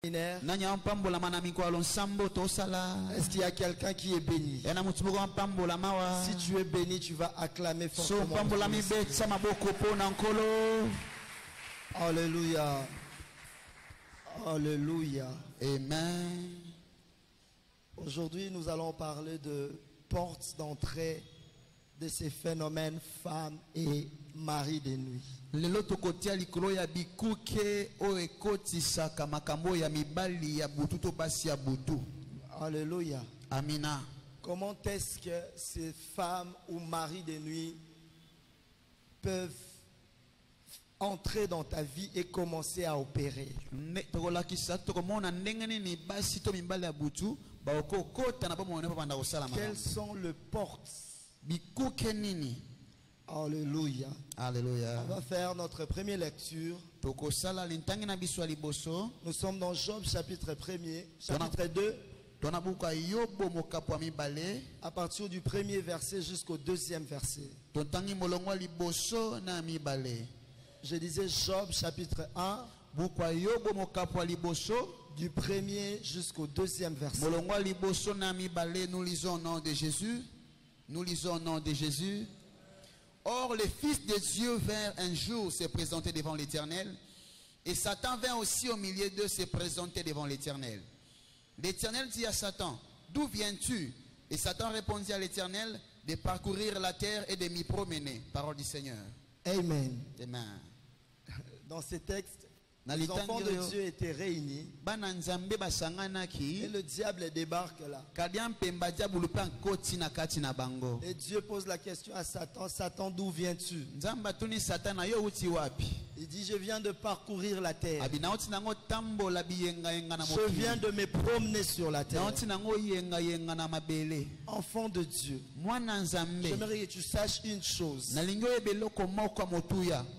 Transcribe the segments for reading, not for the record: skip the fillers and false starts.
Est-ce qu'il y a quelqu'un qui est béni? Si tu es béni, tu vas acclamer fortement. Alléluia. Alléluia. Amen. Aujourd'hui, nous allons parler de portes d'entrée de ces phénomènes femmes et mari de nuit. Alléluia. Amina. Comment est-ce que ces femmes ou maris de nuit peuvent entrer dans ta vie et commencer à opérer? Quelles sont les portes? Alléluia. Alléluia. On va faire notre première lecture. Nous sommes dans Job chapitre 1er, chapitre 2. À partir du premier verset jusqu'au deuxième verset. Je disais Job chapitre 1. Du premier jusqu'au deuxième verset. Nous lisons au nom de Jésus. Nous lisons au nom de Jésus. Or, les fils de Dieu vinrent un jour se présenter devant l'Éternel. Et Satan vint aussi au milieu d'eux se présenter devant l'Éternel. L'Éternel dit à Satan, d'où viens-tu? Et Satan répondit à l'Éternel, de parcourir la terre et de m'y promener. Parole du Seigneur. Amen. Amen. Dans ces textes, les enfants de Dieu étaient réunis. Et le diable débarque là. Et Dieu pose la question à Satan. Satan, d'où viens-tu? Il dit, je viens de parcourir la terre. Je viens de me promener sur la terre. Enfant de Dieu, j'aimerais que tu saches une chose.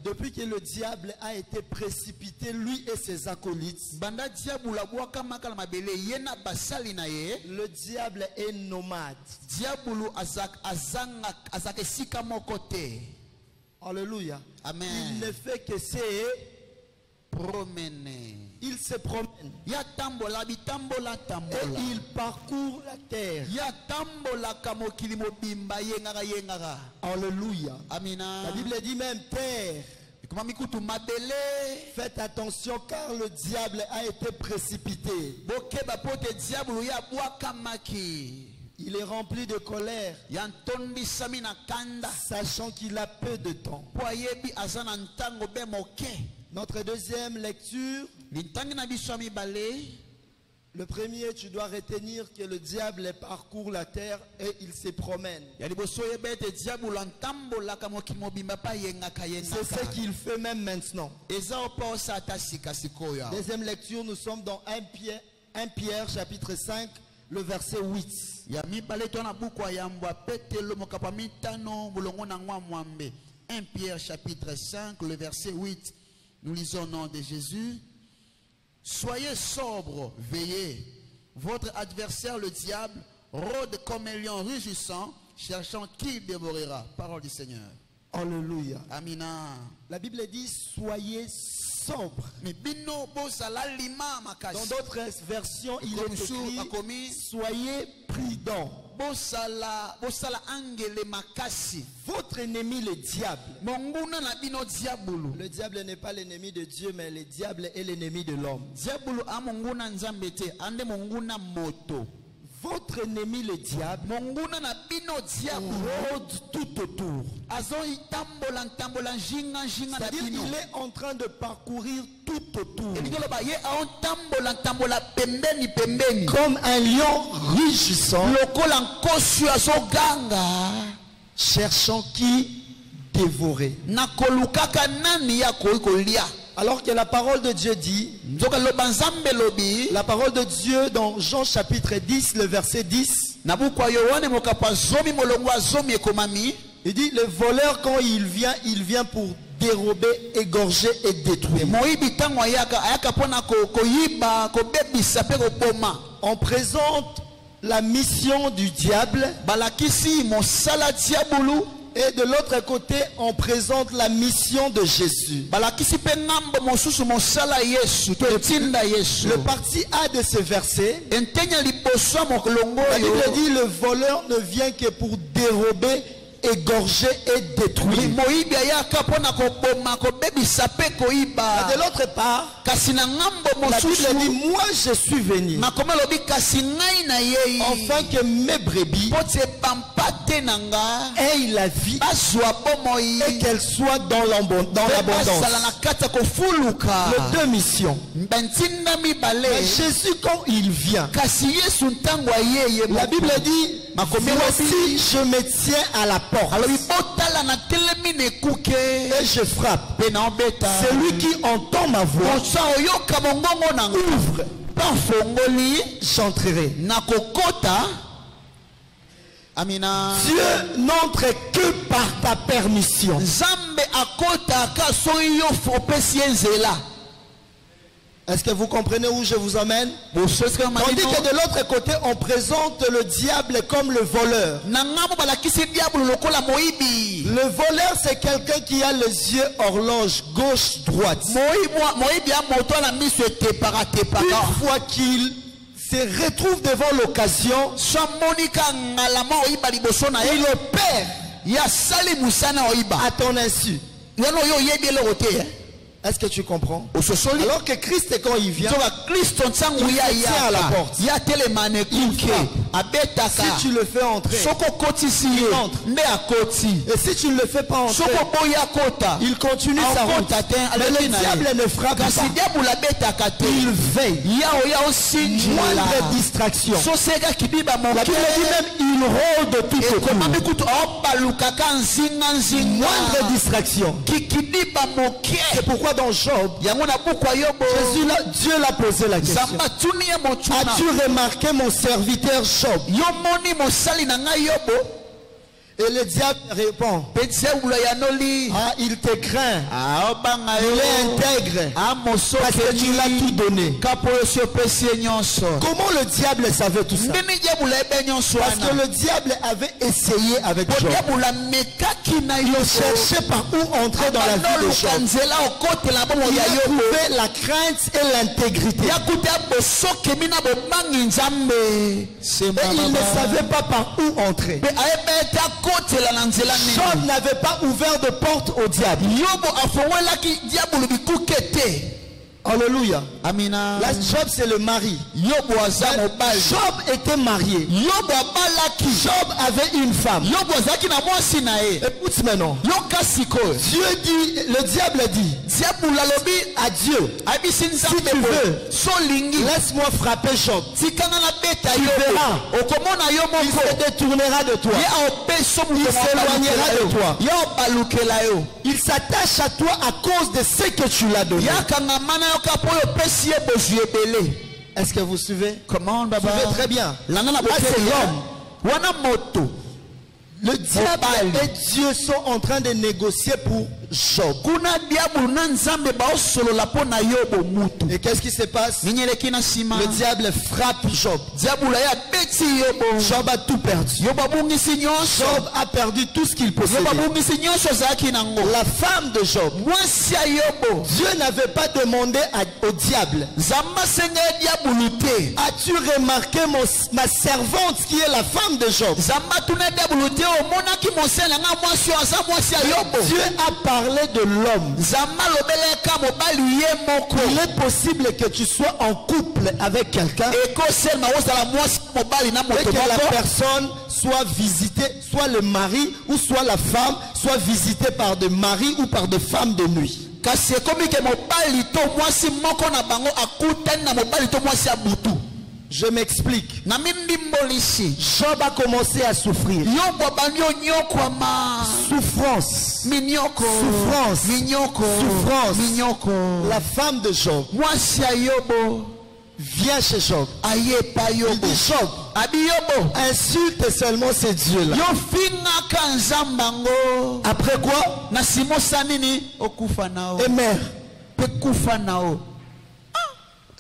Depuis que le diable a été précipité, lui et ses acolytes, le diable est nomade. Alléluia. Amen. Il ne fait que se promener. Il se promène. Et il parcourt la terre. Alléluia. Amina. La Bible dit même terre. Faites attention car le diable a été précipité. Il est rempli de colère, sachant qu'il a peu de temps. Notre deuxième lecture, le premier, tu dois retenir que le diable parcourt la terre et il se promène. C'est ce qu'il fait même maintenant. Deuxième lecture, nous sommes dans 1 Pierre chapitre 5, le verset 8. 1 Pierre chapitre 5, le verset 8. Nous lisons au nom de Jésus. Soyez sobres, veillez. Votre adversaire le diable rôde comme un lion rugissant, cherchant qui il dévorera. Parole du Seigneur. Alléluia. Amina. La Bible dit soyez sobres. Dans d'autres versions, il est écrit soyez prudents. Votre ennemi le diable. Le diable n'est pas l'ennemi de Dieu, mais le diable est l'ennemi de l'homme. Votre ennemi le diable rôde tout autour. C'est-à-dire qu'il est en train de parcourir tout autour. Comme un lion rugissant, cherchant qui dévorer. Alors que la parole de Dieu dit, la parole de Dieu dans Jean chapitre 10, le verset 10, il dit, le voleur quand il vient pour dérober, égorger et détruire. On présente la mission du diable Et de l'autre côté, on présente la mission de Jésus. Le parti A de ce verset, la Bible dit le voleur ne vient que pour dérober, égorger et détruire. De l'autre part, la Bible dit moi je suis venu afin que mes brebis aient la vie et qu'elles soient dans l'abondance. Les deux missions. Mais Jésus quand il vient, la Bible dit voici je me tiens à la porte et je frappe. Celui qui entend ma voix ouvre, j'entrerai. Dieu n'entre que par ta permission. Est-ce que vous comprenez où je vous emmène? Tandis que de l'autre côté, on présente le diable comme le voleur. Le voleur, c'est quelqu'un qui a les yeux horloge, gauche-droite. Une fois qu'il se retrouve devant l'occasion, il opère à ton insu. Est-ce que tu comprends? Alors que Christ, quand il vient, il tient à la porte. Il frappe. Si tu le fais entrer, il entre. Et si tu ne le fais pas entrer, il continue sa route. Mais le diable ne frappe pas. Il veille. Moindre distraction. La Bible dit même il rôde tout autour. Moindre distraction. C'est pourquoi dans Job, Dieu l'a posé la question. As-tu remarqué mon serviteur Job? Et le diable répond, ah, il te craint, il est intègre, parce que tu l'as tout donné. Comment le diable savait tout ça? Parce que le diable avait essayé avec Job. Il cherchait par où entrer dans la vie de Job. Il a trouvé la crainte et l'intégrité. Et il ne savait pas par où entrer. Job n'avait pas ouvert de porte au diable. Alléluia. Là, Job, c'est le mari. Job était marié. Job avait une femme. Écoute maintenant. Dieu dit, le diable dit à Dieu, si tu veux, laisse-moi frapper Job. Tu verras, il se détournera de toi. Il s'éloignera de toi. Il s'attache à toi à cause de ce que tu l'as donné. Est-ce que vous suivez? Comment? Suivez très bien. Là, c'est l'homme. Le diable et Dieu sont en train de négocier pour Job. Et qu'est-ce qui se passe? Le diable frappe Job. Job a tout perdu. Job a perdu tout ce qu'il possédait. La femme de Job, Dieu n'avait pas demandé au diable, as-tu remarqué ma servante qui est la femme de Job? Dieu a parlé de l'homme. Il est possible que tu sois en couple avec quelqu'un et que la personne soit visitée, soit le mari ou soit la femme, soit visitée par des maris ou par des femmes de nuit. Je m'explique. Job a commencé à souffrir. Souffrance. La femme de Job vient chez Job. Il dit Job, insulte seulement ces dieux-là. Après quoi? Et mère.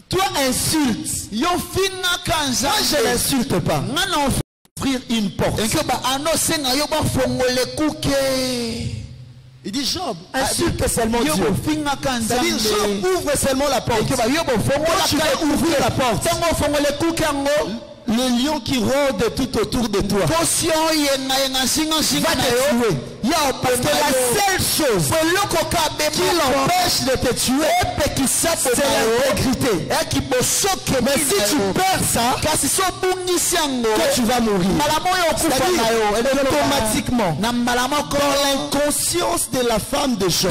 Toi insultes. Moi je n'insulte pas. ouvrir une porte. Il dit Job, insulte seulement Dieu. C'est-à-dire Job ouvre seulement la porte. Quand tu vas ouvrir la porte, le lion qui rôde tout autour de toi va te tuer. Parce que la seule chose qui l'empêche de te tuer, c'est l'intégrité. Mais si tu perds ça, que tu vas mourir. C'est-à-dire automatiquement, dans l'inconscience de la femme de Job,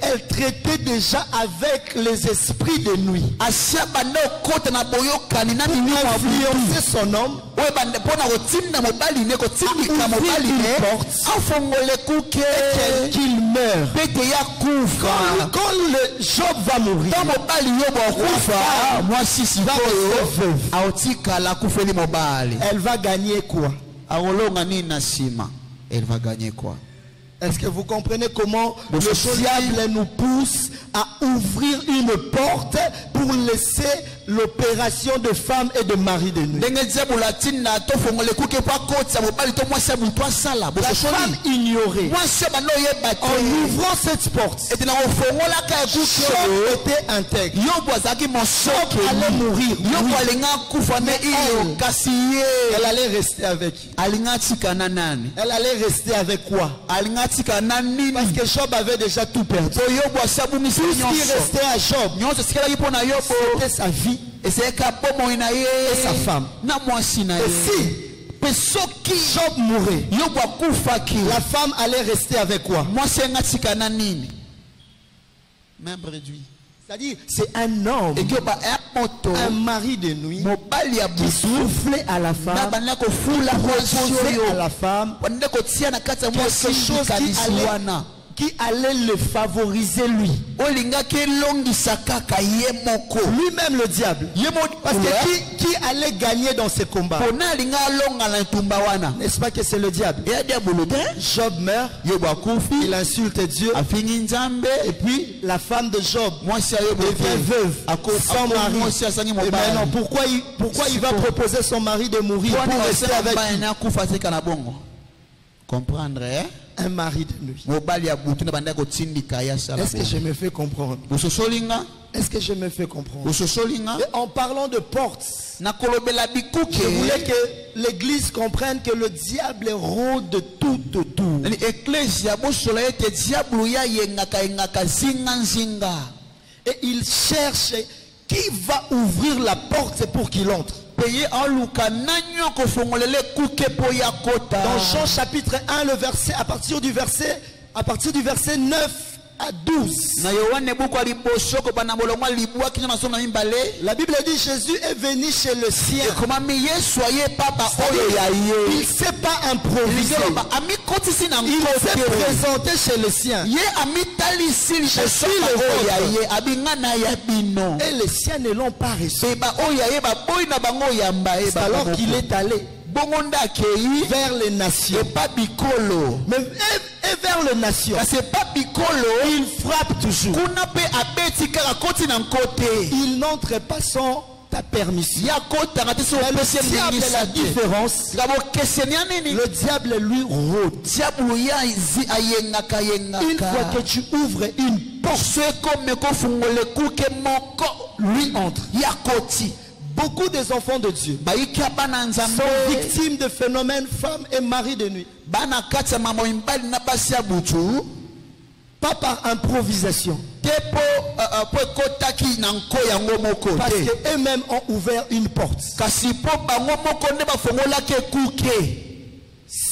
elle traitait déjà avec les esprits de nuit. Influencer son homme à ouvrir une porte qu'il meurt. Quand le Job va mourir, elle va gagner quoi? Elle va gagner quoi? Est-ce que vous comprenez comment le diable nous pousse à ouvrir une porte pour laisser l'opération de femme et de mari de nuit? La femme ignorée, en ouvrant cette porte, Job était intègre. Job allait mourir. Elle allait rester avec. Elle allait rester avec quoi? Parce que Job avait déjà tout perdu. Tout ce qui restait à Job, c'était sa vie et sa femme. Et si Job mourait, la femme allait rester avec quoi? Même réduit. C'est-à-dire, c'est un homme, un mari de nuit qui soufflait à la femme, reposait à la femme, quelque chose qui allait le favoriser lui. Lui-même le diable. Parce que qui allait gagner dans ces combats? N'est-ce pas que c'est le diable? Job meurt, il insulte Dieu, et puis la femme de Job devient veuve sans mari. Et maintenant, pourquoi il va proposer son mari de mourir pour rester avec lui? Comprendre, hein? Un mari de nuit. Est-ce que je me fais comprendre? Est-ce que je me fais comprendre? Et en parlant de portes, je voulais que l'église comprenne que le diable rôde de tout autour. Et il cherche qui va ouvrir la porte pour qu'il entre. Dans Jean chapitre 1, le verset, à partir du verset 9 à 12. La Bible dit Jésus est venu chez le sien. Il ne s'est pas improvisé. Il s'est présenté chez le sien. Je suis le vôtre. Et les siens ne l'ont pas reçu. C'est alors qu'il est allé vers les nations. Mais et vers les nations, il frappe toujours. Il n'entre pas sans ta permission. Mais le diable est la différence. Le diable lui rôde. Une fois que tu ouvres une porte, lui entre. Beaucoup des enfants de Dieu sont victimes de phénomènes femmes et maris de nuit. Pas par improvisation. Parce qu'eux-mêmes ont ouvert une porte. Si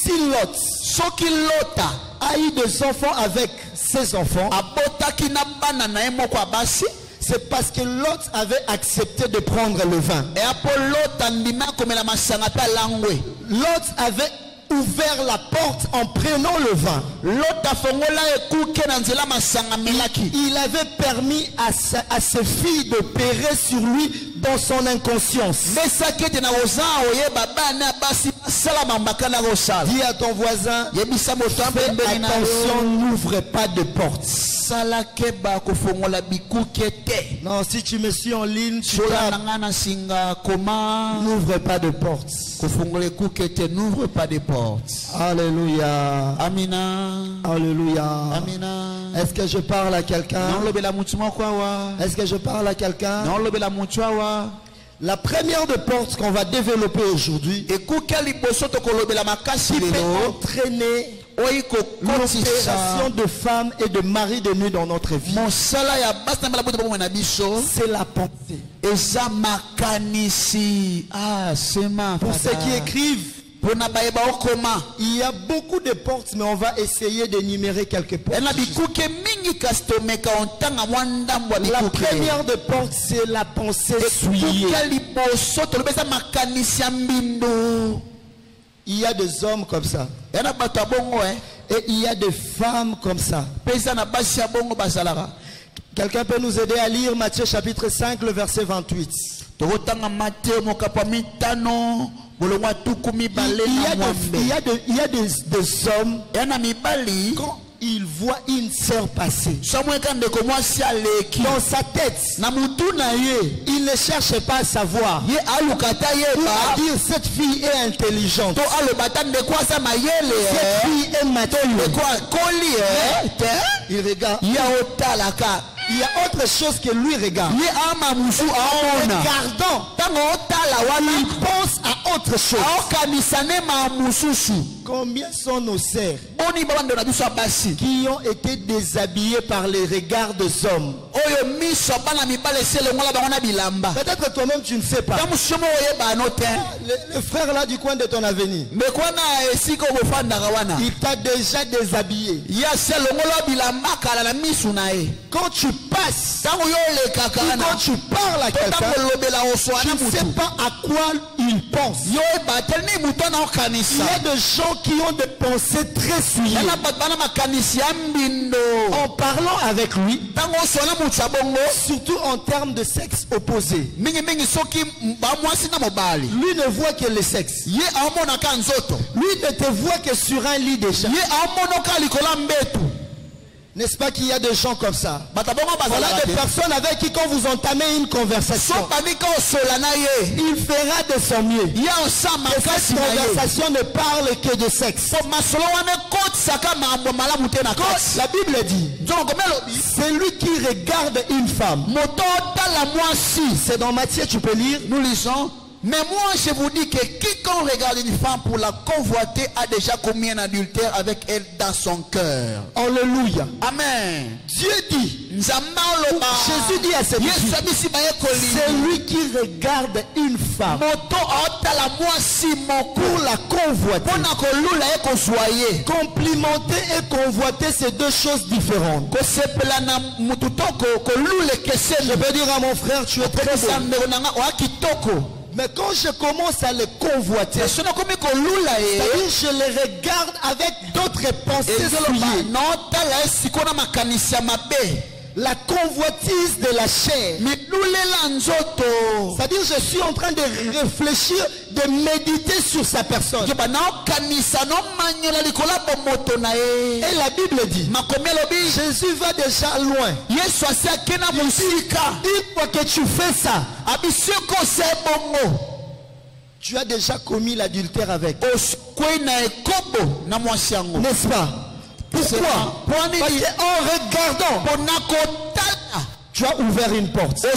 Lot a eu des enfants avec ses enfants, c'est parce que Lot avait accepté de prendre le vin. Lot avait ouvert la porte en prenant le vin. Il avait permis à ses filles d'opérer sur lui dans son inconscience. Dis à ton voisin, fais attention, n'ouvre pas de porte. Non, si tu me suis en ligne, tu n'ouvre pas de porte. N'ouvre pas de portes. Alléluia. Amina. Alléluia. Amina. Est-ce que je parle à quelqu'un? Est-ce que je parle à quelqu'un? La première de porte qu'on va développer aujourd'hui, qui peut entraîner l'opération de femmes et de maris de nuit dans notre vie, c'est la pensée. Pour ceux qui écrivent, il y a beaucoup de portes, mais on va essayer d'énumérer quelques portes. La première de porte, c'est la pensée souillée. Il y a des hommes comme ça. Et il y a des femmes comme ça. Quelqu'un peut nous aider à lire Matthieu chapitre 5, le verset 28. Il y a des hommes, quand ils voient une sœur passer, dans sa tête, il ne cherche pas à savoir, à dire cette fille est intelligente, cette fille est mature. Il regarde. Il y a autre chose que lui regarde. En regardant, il pense à autre chose. Combien sont nos sœurs qui ont été déshabillées par les regards des hommes? Peut-être toi-même tu ne sais pas. Le frère là du coin de ton avenir, il t'a déjà déshabillé. Quand tu passes, quand tu parles à quelqu'un, tu ne sais pas à quoi il pense. Il y a des gens qui ont des pensées très souillées. En parlant avec lui, surtout en termes de sexe opposé, lui ne voit que le sexe. Lui ne te voit que sur un lit déjà. N'est-ce pas qu'il y a des gens comme ça? Voilà des personnes avec qui quand vous entamez une conversation, il fera de son mieux que cette conversation ne parle que de sexe. La Bible dit, celui qui regarde une femme, c'est dans Matthieu, tu peux lire, nous lisons. Mais moi je vous dis que quiconque regarde une femme pour la convoiter a déjà commis un adultère avec elle dans son cœur. Alléluia. Amen. Dieu dit, Jésus dit à cette fille, celui qui regarde une femme pour la convoiter. Complimenter et convoiter, c'est deux choses différentes. Je peux dire à mon frère, tu es très beau. Mais quand je commence à les convoiter, c'est-à-dire je les regarde avec d'autres pensées souillées. La convoitise de la chair. C'est-à-dire je suis en train de réfléchir, de méditer sur sa personne. Et la Bible dit, Jésus va déjà loin. Une fois que tu fais ça, tu as déjà commis l'adultère avec. N'est-ce pas? Pourquoi? Parce qu'en regardant, tu as ouvert une porte. En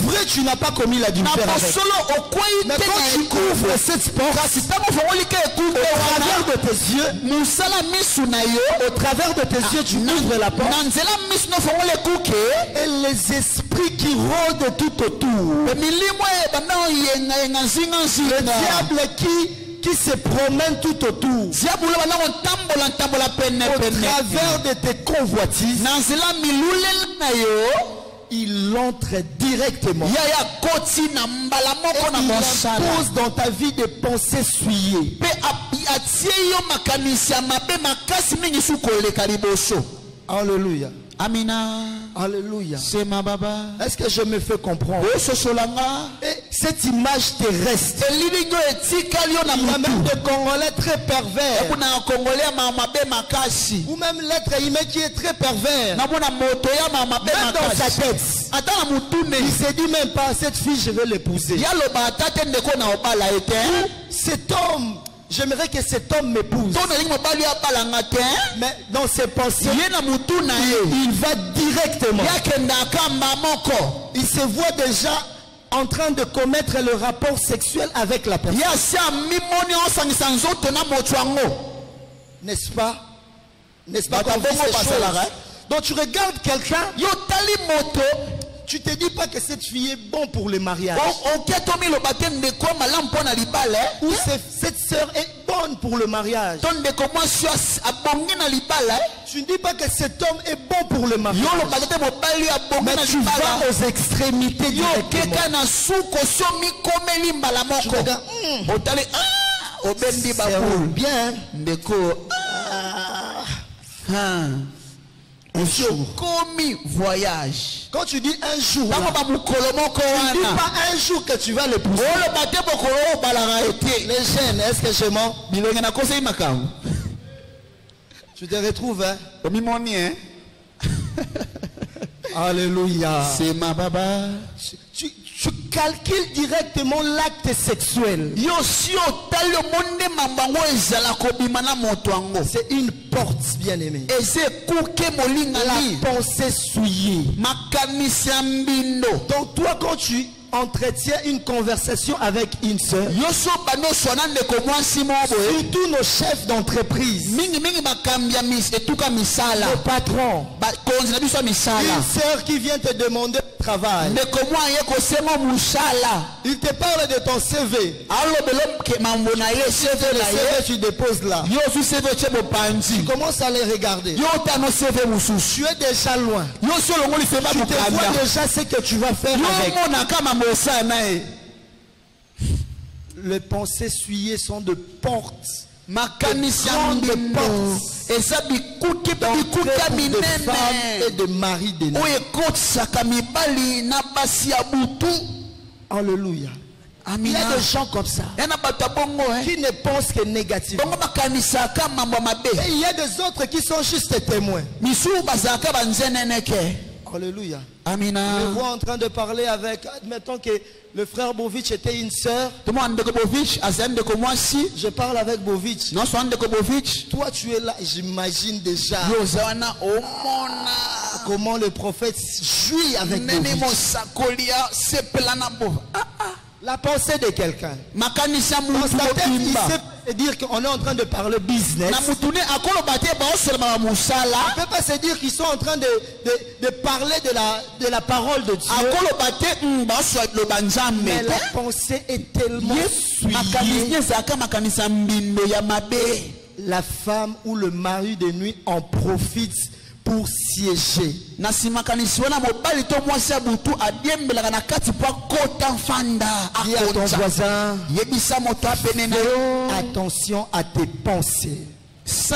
vrai, tu n'as pas commis l'adultère avec. Mais quand tu couvres cette porte, au travers de tes yeux, tu ouvres la porte. Et les esprits qui rôdent tout autour, le diable qui se promène tout autour, au travers de tes convoitises, il entre directement. Il impose dans ta vie des pensées souillées. Alléluia. Amina. Alléluia. C'est ma baba. Est-ce que je me fais comprendre? Et cette image terrestre. Il y a même des Congolais très pervers. Ou même l'être humain qui est très pervers. Même dans sa tête. Il ne se dit même pas, cette fille, je vais l'épouser. Cet homme, j'aimerais que cet homme m'épouse. Mais dans ses pensées, il va directement. Il se voit déjà en train de commettre le rapport sexuel avec la personne. N'est-ce pas? N'est-ce pas? Donc tu regardes quelqu'un, tu te dis pas que cette fille est bonne pour le mariage. Ou cette sœur est bonne pour le mariage. Tu ne dis pas que cet homme est bon pour le mariage. Mais tu vas aux extrémités directement. Tu regardes, ça roule bien. Un jour. Voyage. Quand tu dis un jour, tu ne dis pas un jour que tu vas l'épouser. Les jeunes, est-ce que je mens? Tu te retrouves, hein? Alléluia. C'est ma baba. Tu calcules directement l'acte sexuel. C'est une porte, bien aimée. La pensée souillée. Donc toi, quand tu entretiens une conversation avec une sœur, surtout nos chefs d'entreprise, le patron, une sœur qui vient te demander travail, il te parle de ton CV. Le CV, tu déposes là. Tu commences à les regarder. Tu es déjà loin. Tu te vois déjà ce que tu vas faire avec. Les pensées souillées sont de portes. De portes. Et ça de femmes et de maris de nous. Alléluia. Il y a des gens comme ça qui ne pensent que négativement. Et il y a des autres qui sont juste témoins. Alléluia. Amina. Je vois en train de parler avec, admettons que le frère Bovic était une sœur. Je parle avec Bovic. Toi tu es là, j'imagine déjà comment le prophète jouit avec Bovic. La pensée de quelqu'un. Dans sa tête, il sait dire qu'on est en train de parler business. Il ne peut pas se dire qu'ils sont en train de parler de la parole de Dieu. Mais la pensée est tellement souillée. La femme ou le mari de nuit en profite pour siéger. Dis à ton voisin, attention à tes pensées. Fais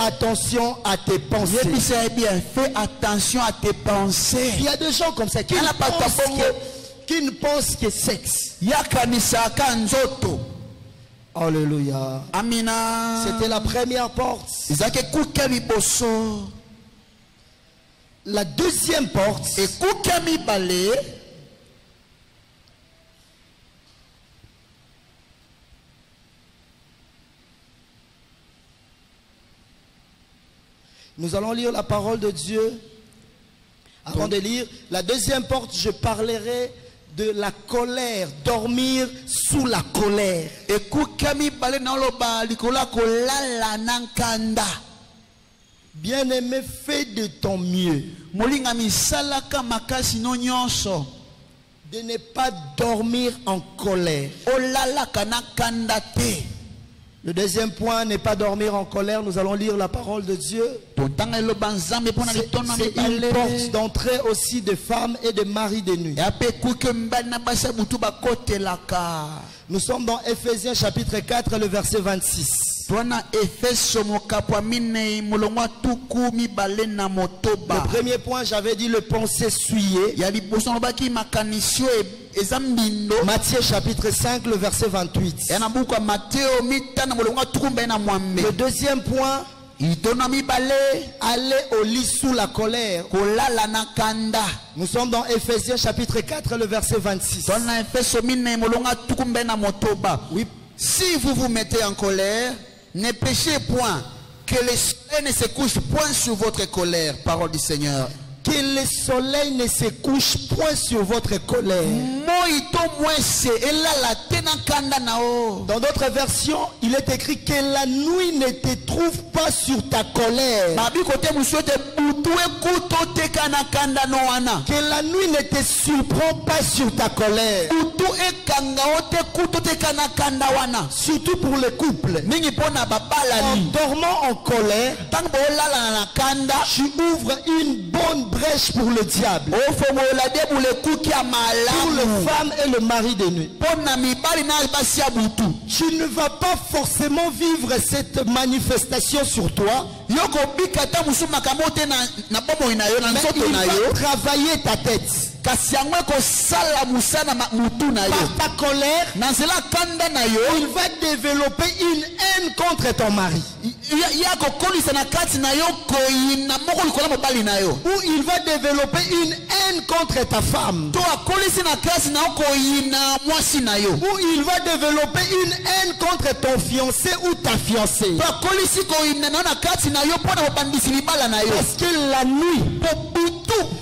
attention à tes pensées. Fais attention à tes pensées. Il y a des gens comme ça qui ne pensent que sexe. Alléluia. Amina. C'était la première porte. La deuxième porte. Nous allons lire la parole de Dieu. Avant de lire la deuxième porte, je parlerai de la colère, dormir sous la colère. Bien-aimé, fais de ton mieux de ne pas dormir en colère. Le deuxième point, ne pas dormir en colère. Nous allons lire la parole de Dieu. C'est une porte d'entrée aussi de femmes et de maris de nuit. Nous sommes dans Ephésiens chapitre 4, le verset 26. Le premier point, j'avais dit le pensée souillé. Matthieu chapitre 5, le verset 28. Le deuxième point, aller au lit sous la colère. Nous sommes dans Ephésiens chapitre 4, le verset 26. Oui. Si vous vous mettez en colère, ne péchez point, que le soleil ne se couche point sur votre colère, parole du Seigneur. Que le soleil ne se couche point sur votre colère. Dans d'autres versions, il est écrit que la nuit ne te trouve pas sur ta colère. Que la nuit ne te surprend pas sur ta colère. Surtout pour les couples. En dormant en colère, tu ouvres une bonne brèche pour le diable, pour les femmes et le mari de nuit. Tu ne vas pas forcément vivre cette manifestation sur toi, mais il va travailler ta tête. Par ta colère, il va développer une haine contre ton mari. Ou il va développer une haine contre ta femme. Ou il va développer une haine contre ton fiancé ou ta fiancée. Parce que la nuit,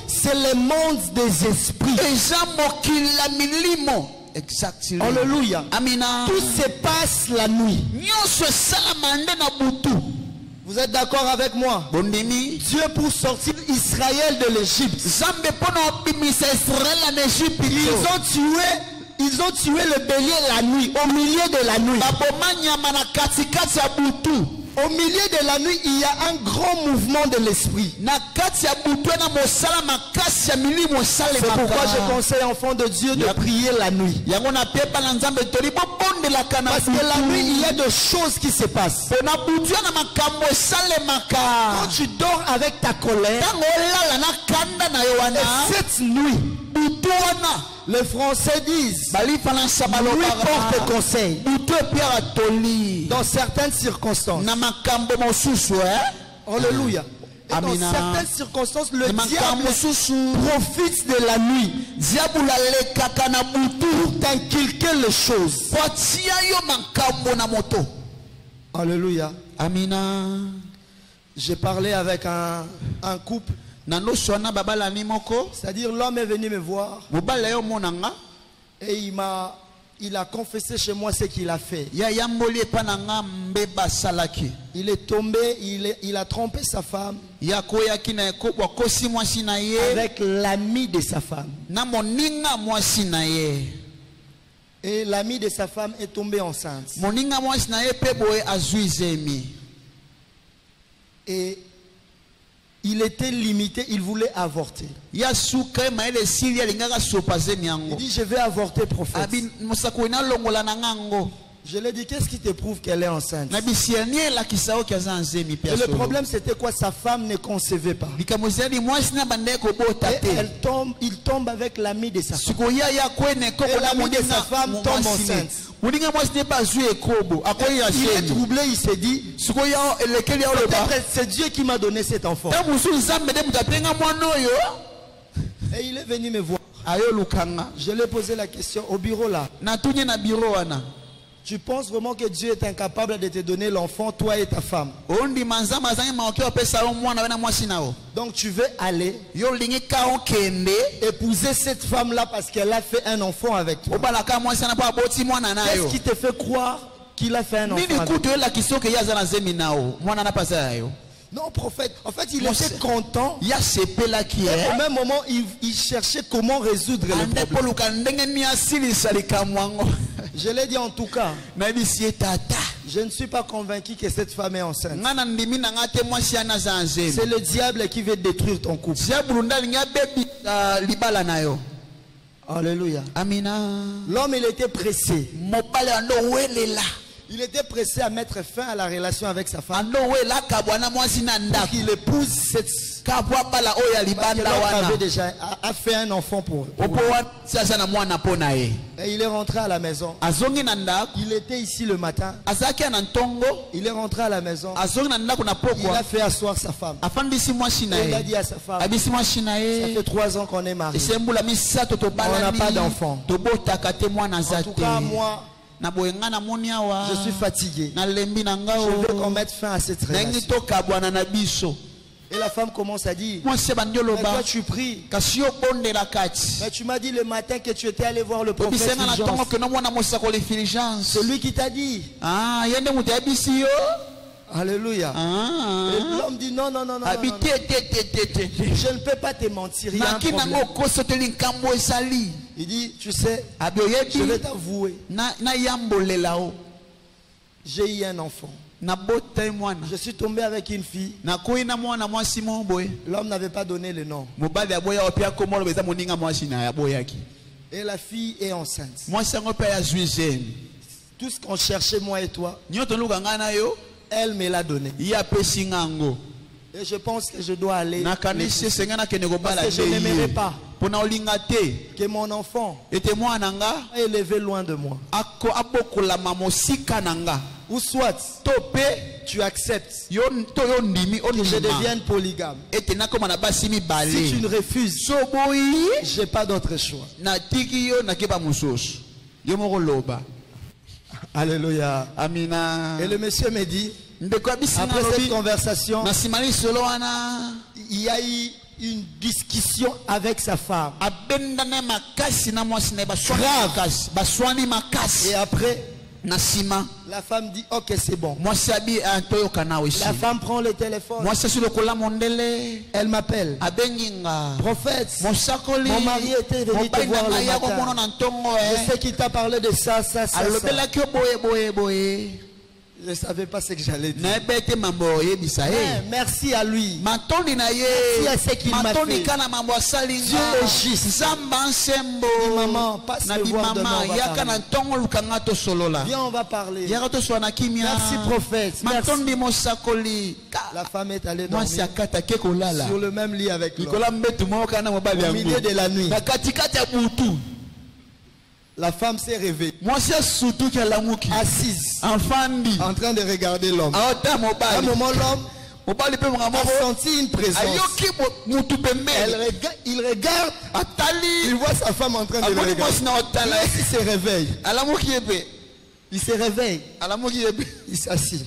c'est le monde des esprits. Exactement. Alléluia. Amina. Tout se passe la nuit. Vous êtes d'accord avec moi? Dieu, pour sortir Israël de l'Égypte, ils ont tué le bélier la nuit, au milieu de la nuit. Au milieu de la nuit, il y a un grand mouvement de l'esprit. C'est pourquoi je conseille aux enfants de Dieu de prier la nuit. Parce que la nuit, il y a des choses qui se passent. Quand tu dors avec ta colère, et cette nuit, les Français disent, nuit porte conseil. Dans certaines circonstances. Alléluia. Dans certaines circonstances, le diable profite de la nuit pour t'inculquer les choses. Alléluia. Amina. J'ai parlé avec un couple. C'est-à-dire l'homme est venu me voir et il a confessé chez moi ce qu'il a fait. Il est tombé, il a trompé sa femme avec l'ami de sa femme. Et l'ami de sa femme est tombé enceinte. Et il était limité, il voulait avorter. Il dit, je vais avorter, prophète. Je lui ai dit, qu'est-ce qui te prouve qu'elle est enceinte? Et le problème, c'était quoi? Sa femme ne concevait pas. Et il tombe avec l'ami de sa femme. Et l'ami de sa femme tombe enceinte. Il est troublé, il s'est dit, peut-être c'est Dieu qui m'a donné cet enfant. Et il est venu me voir. Je lui ai posé la question au bureau là. Tu penses vraiment que Dieu est incapable de te donner l'enfant, toi et ta femme? Donc tu veux aller épouser cette femme-là parce qu'elle a fait un enfant avec toi. Qu'est-ce qui te fait croire qu'il a fait un enfant avec toi? Non, prophète, en fait, il était content. Et au même moment, il cherchait comment résoudre le problème. Je l'ai dit en tout cas. Je ne suis pas convaincu que cette femme est enceinte. C'est le diable qui veut détruire ton couple. Alléluia. Amina. L'homme, il était pressé. Il était pressé à mettre fin à la relation avec sa femme. Pour qu'il épouse cette avait déjà a fait un enfant pour eux. Et il est rentré à la maison. Il était ici le matin. Il est rentré à la maison. Il a fait asseoir sa femme. Il a dit à sa femme, ça fait 3 ans qu'on est mariés. On n'a pas d'enfant. En tout cas, moi, je suis fatigué. Je veux qu'on mette fin à cette relation. Et la femme commence à dire, mais toi tu pries. Mais tu m'as dit le matin que tu étais allé voir le prophète Fulgence. C'est lui qui t'a dit. Alléluia. Et l'homme dit non, non, non, non, non, non. Je ne peux pas te mentir. Il y a un problème. Il dit, tu sais, je vais t'avouer. J'ai eu un enfant. Je suis tombé avec une fille. L'homme n'avait pas donné le nom. Et la fille est enceinte. Tout ce qu'on cherchait, moi et toi, elle me l'a donné. Et je pense que je dois aller. Parce que je n'aimerais pas que mon enfant est élevé loin de moi. Ou soit tu acceptes que je devienne polygame. Si tu ne refuses, je n'ai pas d'autre choix. Alléluia. Amina. Et le monsieur me dit, après cette conversation, il y a eu une discussion avec sa femme. Grave. Et après, la femme dit ok, c'est bon. La femme prend le téléphone. Elle m'appelle. Prophète, mon mari était venu te voir le matin. Je sais qu'il t'a parlé de ça, ça, ça, ça. Je ne savais pas ce que j'allais dire. Merci à lui. Merci à ce qu'il m'a fait. Dieu est juste. Maman, passe le voir demain, viens, on va parler. Merci prophète. Merci. La femme est allée dormir sur le même lit avec lui. Au milieu de la nuit. La femme s'est réveillée, assise, en train de regarder l'homme. À un moment, l'homme a senti une présence. Il regarde, il voit sa femme en train de le regarder. Il se réveille. Il se réveille. Il s'assied.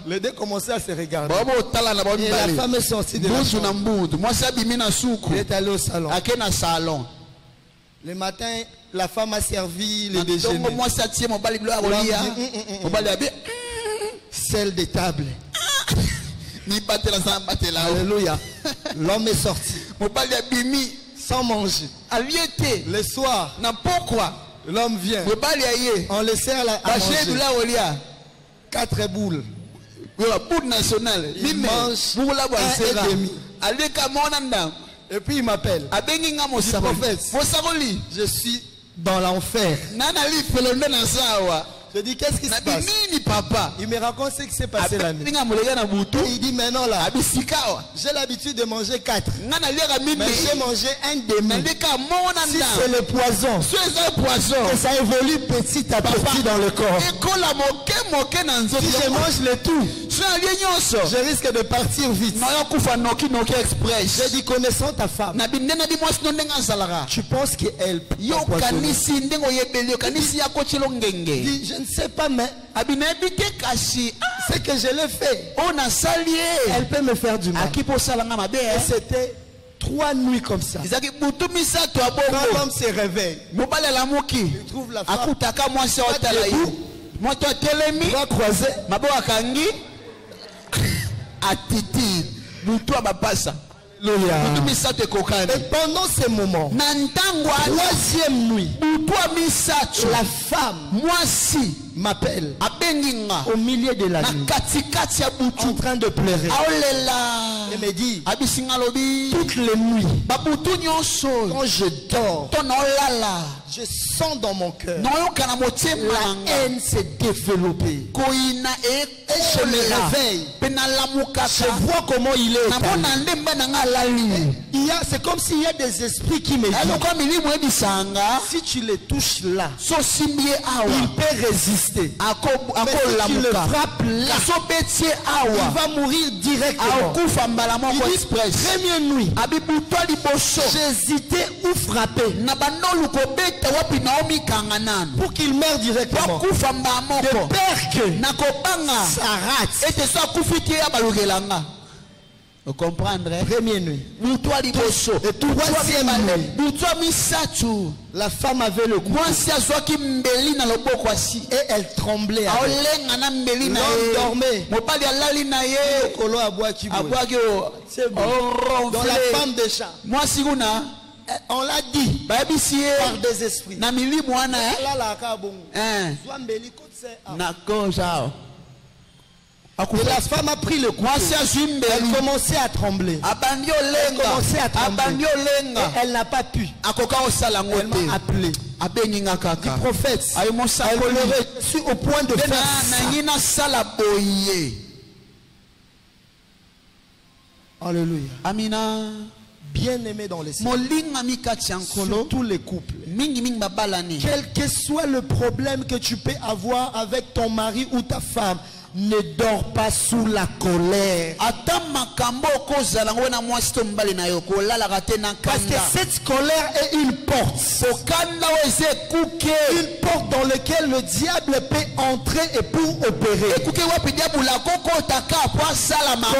Les deux commençaient à se regarder. Et la femme est sortie de la chambre. Il est allé au salon. Le matin, la femme a servi le déjeuner. Celle des tables. Alléluia. L'homme est sorti sans manger. Le soir, l'homme vient. On le sert à manger. 4 boules. Il mange 1,5. Et puis il m'appelle. Prophète, je suis dans l'enfer. Je dis, qu'est-ce qui se passe? Il me raconte ce qui s'est passé la nuit. Il dit, mais non là, j'ai l'habitude de manger 4. Mais j'ai mangé un demi. Si c'est le poison, que ça évolue petit à petit dans le corps. Si je mange le tout, je risque de partir vite. J'ai dit, connaissant ta femme, tu penses qu'elle peut empoisonner? Je ne sais pas, mais ce que je l'ai fait, elle peut me faire du mal. Et c'était 3 nuits comme ça. Quand l'homme se réveille, il trouve la femme bras croisés, et pendant ce moment, 3e nuit, la femme m'appelle au milieu de la nuit, en train de pleurer. Elle me dit, toutes les nuits, quand je dors, je sens dans mon cœur la haine s'est développée. Et je me réveille. Je vois comment il est. C'est comme s'il y a des esprits qui me disent, si tu les touches là, il peut résister. Mais si tu le frappes là, il va mourir directement. Il dit, première nuit, j'hésitais où frapper pour qu'il meure directement. De peur que ça rate. Vous comprendrez? Première nuit. Et troisième nuit, la femme avait le coup. Et elle tremblait. L'homme dormait. C'est bon. Dans la femme de chat. On l'a dit par des esprits. Et la femme a pris le coup. Elle commençait à trembler. Et elle n'a pas pu. Elle m'a appelé. Du prophète. Elle me suis au point de faire ça. Alléluia. Amina. Bien-aimé dans l'esprit, surtout les couples, quel que soit le problème que tu peux avoir avec ton mari ou ta femme, ne dors pas sous la colère. Parce que cette colère est une porte. Une porte dans laquelle le diable peut entrer et pour opérer.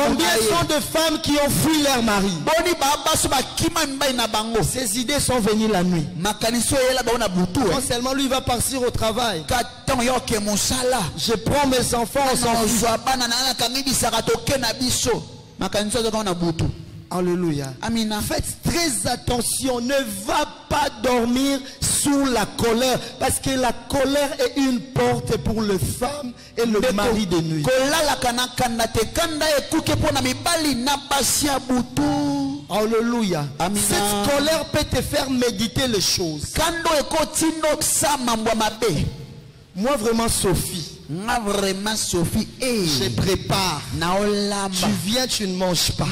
Combien sont de femmes qui ont fui leur mari? Ces idées sont venues la nuit. Non seulement lui va partir au travail. Je prends mes enfants, Alléluia. Amina. Faites très attention. Ne va pas dormir sous la colère. Parce que la colère est une porte pour les femmes et le mari de nuit. Alléluia. Cette colère peut te faire méditer les choses. Moi vraiment Sophie. Je prépare. Tu viens, tu ne manges pas.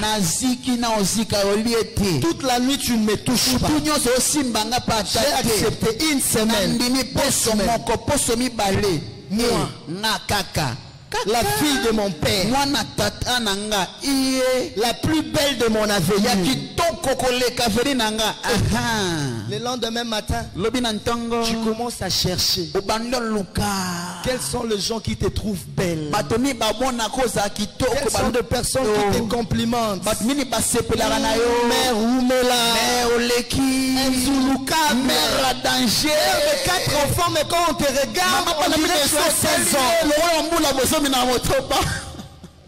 Toute la nuit, tu ne me touches pas. J'ai accepté une semaine. Moi, la fille de mon père, la plus belle de mon avenir. Le lendemain matin, tu commences à chercher quels sont les gens qui te trouvent belle. Quelles sont les personnes qui te complimentent. Mère Oumela, Nzuluka, mère danger de 4 enfants, mais quand on te regarde, on dirait que tu as 16 ans.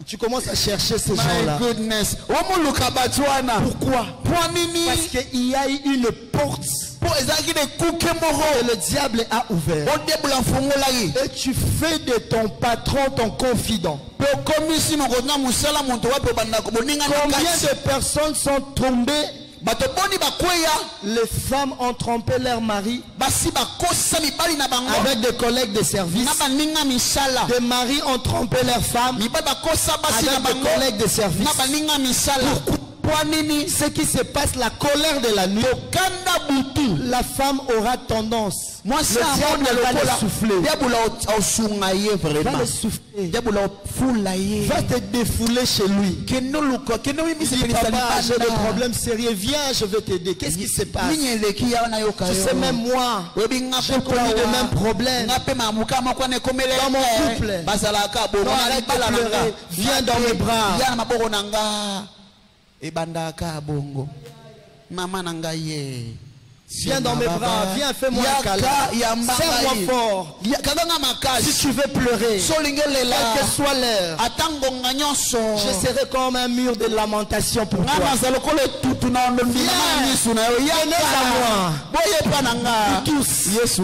Tu commences à chercher ces gens-là. Pourquoi? Parce qu'il y a eu une porte que le diable a ouvert. Et tu fais de ton patron ton confident. Combien de personnes sont tombées? Les femmes ont trompé leur mari avec des collègues de service. Des maris ont trompé leurs femmes avec des collègues de service. Ce qui se passe, la colère de la nuit, la femme aura tendance, le diable va le souffler, va te défouler chez lui. Il dit, papa, j'ai des problèmes sérieux, viens, je vais t'aider. Qu'est-ce qui se passe? Tu sais, même moi, j'ai connu les mêmes problèmes dans mon couple. Non, arrête de pleurer, viens dans mes bras. Viens dans mes bras, viens, fais-moi un câlin. Serre-moi fort. Si tu veux pleurer, quelle que soit l'heure, je serai comme un mur de lamentation pour toi. Viens, venez à moi. Tous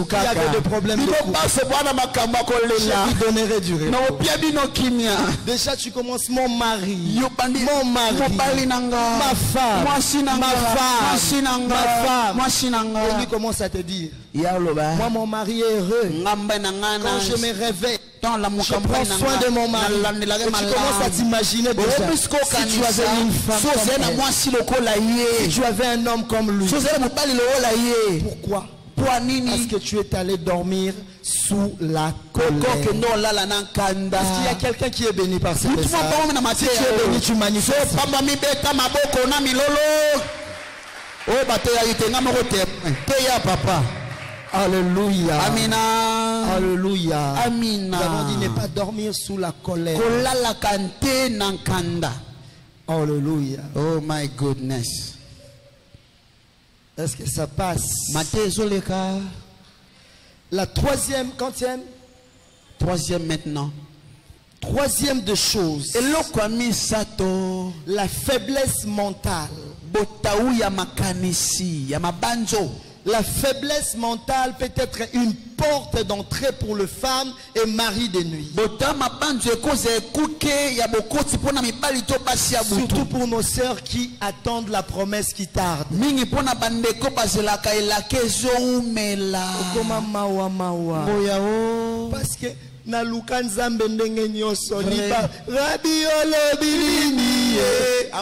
qui avaient des problèmes de couple, je lui donnerai du repos. Déjà tu commences, mon mari, ma femme, ma femme, lui commence à te dire, moi mon mari est heureux. Quand je me réveille, je prends soin de mon mari. Et tu commences à t'imaginer déjà, si tu avais une femme comme elle, si tu avais un homme comme lui. Pourquoi? Parce que tu es allé dormir sous la colère. Est-ce qu'il y a quelqu'un qui est béni par ce message? Si tu es béni, tu manifestes. Papa. Alléluia. Amina. Alléluia. Amina. Nous avons dit ne pas dormir sous la colère. Alléluia. Oh my goodness. Est-ce que ça passe? La troisième, quantième? Troisième maintenant. Troisième de choses. La faiblesse mentale. La faiblesse mentale peut être une porte d'entrée pour le femme et mari de nuit. Surtout pour nos sœurs qui attendent la promesse qui tarde. Parce que na lukanzambe ndenge nyoso liba rabiolo bilini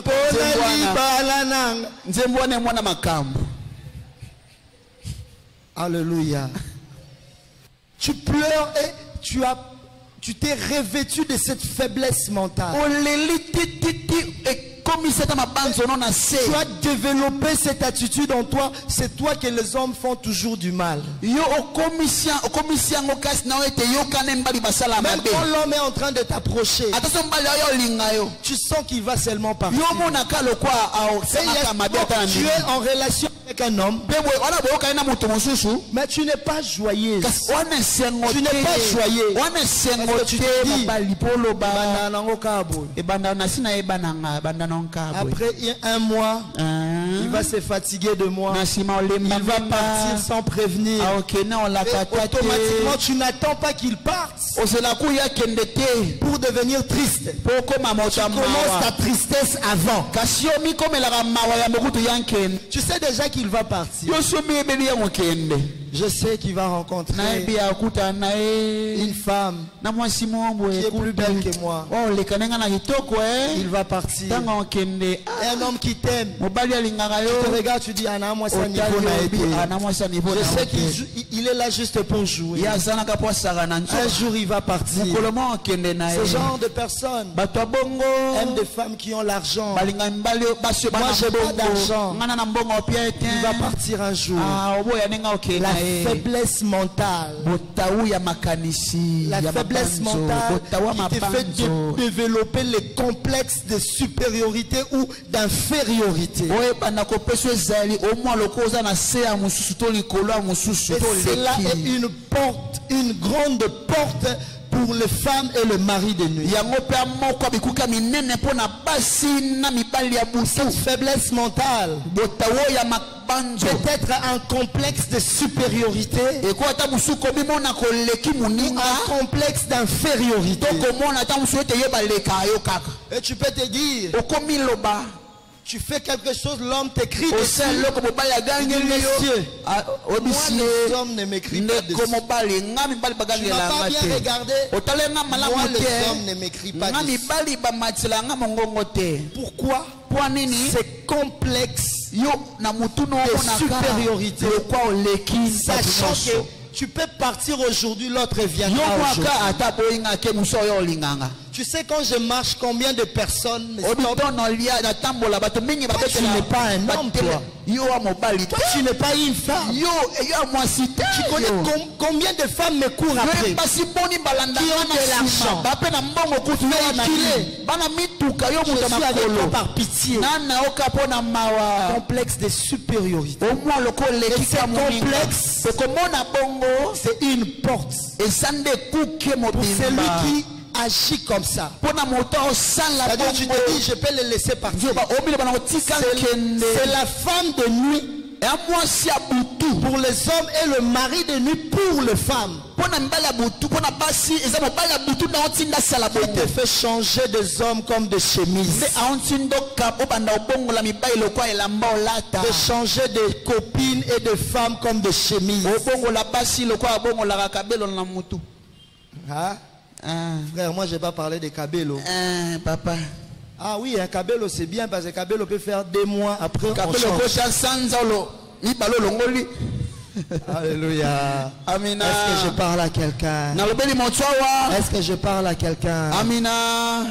pona libala nanga nzembone mwana makambo. Alléluia. Tu pleures et tu t'es revêtu de cette faiblesse mentale. Tu as développé cette attitude en toi. C'est toi que les hommes font toujours du mal. Même quand l'homme est en train de t'approcher, tu sens qu'il va seulement partir. Tu es en relation avec un homme, mais tu n'es pas joyeuse. Tu n'es pas joyeux. Tu te dis, après un mois, il va se fatiguer de moi. Il va partir sans prévenir. Et automatiquement, tu n'attends pas qu'il parte pour devenir triste. Tu commences ta tristesse avant. Tu sais déjà qu'il va partir. Je sais qu'il va rencontrer une femme qui est plus belle que moi. Il va partir. Et un homme qui t'aime, tu te regardes, tu dis, je sais qu'il est là juste pour jouer. Un jour il va partir. Ce genre de personnes aiment des femmes qui ont l'argent. Moi j'ai pas d'argent. Il va partir un jour. La faiblesse mentale. La faiblesse mentale qui te fait développer les complexes de supériorité ou d'infériorité. Et cela est une porte, une grande porte pour les femmes et le mari de nuit. Cette faiblesse mentale peut-être un complexe de supériorité ou un complexe d'infériorité. Et tu peux te dire, tu fais quelque chose, l'homme t'écrit dessus. Monsieur, moi les hommes ne m'écrivent pas dessus. Tu n'as pas bien regardé. Moi les hommes ne m'écrivent pas dessus. Pourquoi? C'est complexe de supériorité. Sachant que tu peux partir aujourd'hui, l'autre viendra aujourd'hui. Tu sais quand je marche, combien de personnes me stoppent? Toi, tu n'es pas un homme, toi. Toi, tu n'es pas une femme. Tu connais combien de femmes me courent après, qui ont de l'argent, véhiculés. Je suis avec toi par pitié. Complexe de supériorité. Et ce complexe, c'est une porte pour celui qui agit comme ça. C'est-à-dire tu te dis je peux le laisser partir. C'est la femme de nuit Pour les hommes et le mari de nuit pour les femmes. Qui te fait changer des hommes comme des chemises. De changer des copines et des femmes comme des chemises. Ah? Frère, moi je n'ai pas parlé de Kabelo. Papa. Ah oui, un Kabelo c'est bien parce que Kabelo peut faire des mois après on change. Alléluia. Amina. Est-ce que je parle à quelqu'un? Est-ce que je parle à quelqu'un? Amina.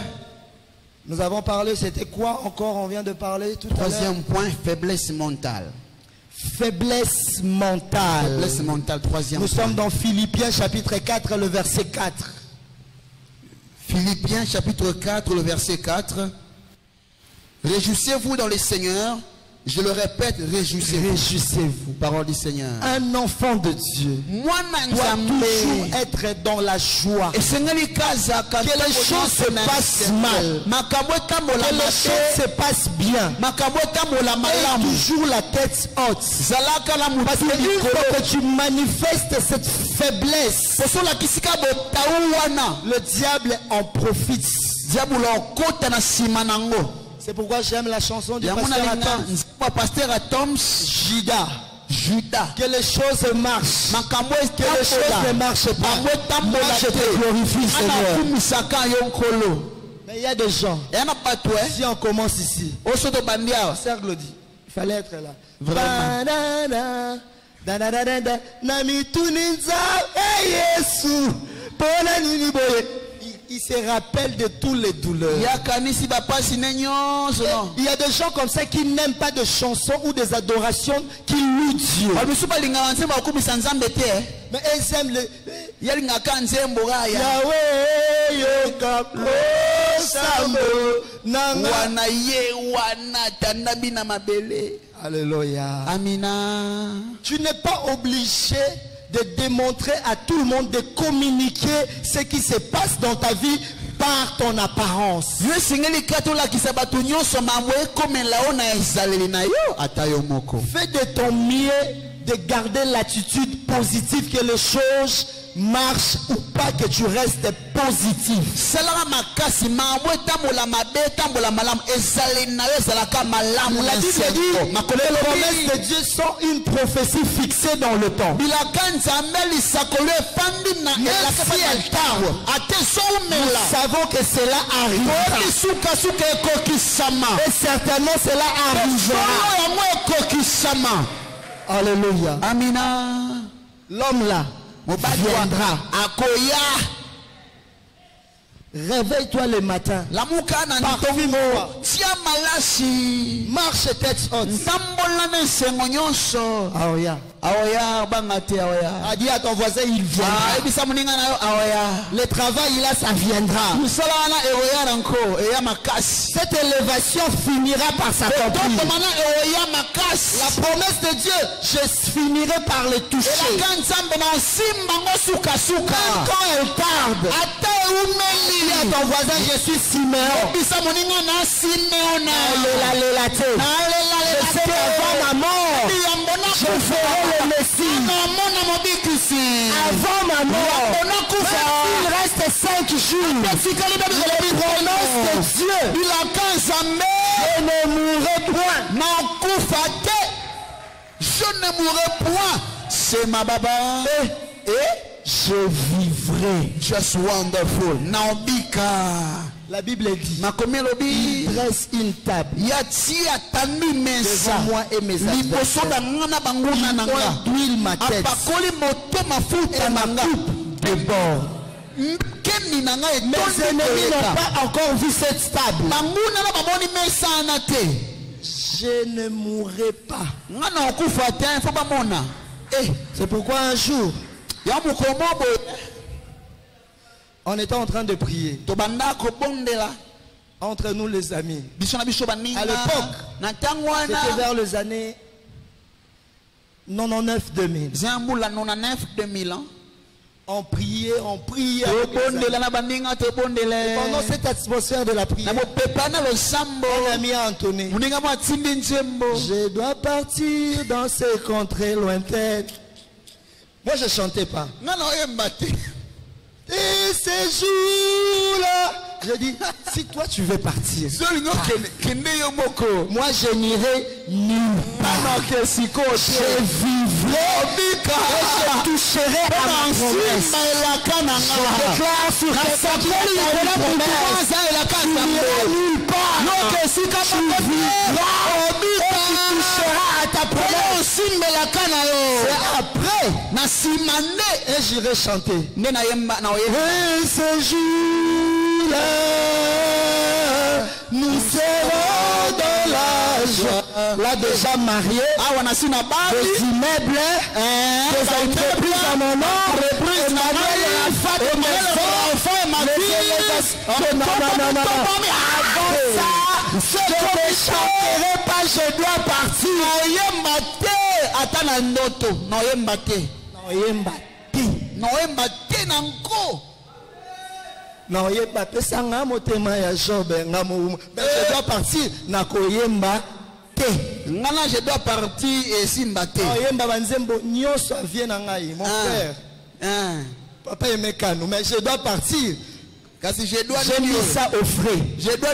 Nous avons parlé, c'était quoi encore? On vient de parler tout à l'heure. Troisième point, faiblesse mentale. Faiblesse mentale. Faiblesse mentale, troisième Nous point. sommes dans Philippiens chapitre 4, le verset 4. Philippiens chapitre 4, le verset 4. Réjouissez-vous dans le Seigneur. Je le répète, réjouissez-vous. Réjouissez-vous. Parole du Seigneur. Un enfant de Dieu doit toujours être dans la joie. Que les choses se passent mal, que les choses se passent bien, et toujours la tête haute. Parce que une fois que tu manifestes cette faiblesse, le diable en profite. C'est pourquoi j'aime la chanson du pasteur Atoms, Judas. Que les choses marchent. Que les choses ne marchent pas. Moi je te glorifie, Seigneur. Mais il y a des gens. Si on commence ici, Sœur Glody, il fallait être là. Vraiment. Il se rappelle de toutes les douleurs. Il y a des gens comme ça qui n'aiment pas de chansons ou des adorations qui louent Dieu. Mais ils aiment le Alléluia. Amina. Tu n'es pas obligé de démontrer à tout le monde, de communiquer ce qui se passe dans ta vie par ton apparence. Fais de ton mieux de garder l'attitude positive, que les choses marchent ou pas, que tu restes positif. La Bible dit que les promesses de Dieu sont une prophétie fixée dans le temps. Mais si elle tarde, nous savons que cela arrivera. Et certainement cela arrivera. Alléluia. Amina. L'homme là viendra. Réveille-toi le matin. Marche tête haute. Dis à ton voisin, il viendra. Le travail là, ça viendra. Cette élévation finira par s'accomplir. La promesse de Dieu, je finirai par le toucher. Quand elle tarde, dis à ton voisin, je suis Siméon. Je sais qu'avant ma mort, je ferai le Messie. Avant ma mort, il reste 5 jours. Les promesses de Dieu, je ne mourrai point. Je ne mourrai point. C'est ma baba. Et je vivrai. Just wonderful. Naobika. La Bible dit, il dresse une table devant moi et mes adversaires. Il huile ma tête et ma coupe déborde. Mes ennemis n'ont pas encore vu cette table. Je ne mourrai pas. C'est pourquoi un jour, on était en train de prier entre nous les amis. À l'époque, c'était vers les années 99-2000. On priait. Pendant cette atmosphère de la prière, un ami a entonné. Je dois partir dans ces contrées lointaines. Moi, je ne chantais pas. Et ces jours-là, je dis, si toi tu veux partir, moi je n'irai nulle part. Je vivrai et je toucherai à ma promesse. Je déclare sur tes papiers la promesse. Tu n'iras nulle part. Tu vivras et tu toucheras à ta promesse. C'est après, et j'irai chanter. Et ce jour-là, nous serons dans la joie. Là déjà marié, des immeubles, des entreprises à mon nom, et ma femme et mes enfants, ma fille. Non. Avant ça, je ne chanterai pas, je dois partir. Non, je dois partir. Je dois partir et Simbate. Mon frère. Papa est mécano, mais je dois partir. J'ai mis ça au frais. Je dois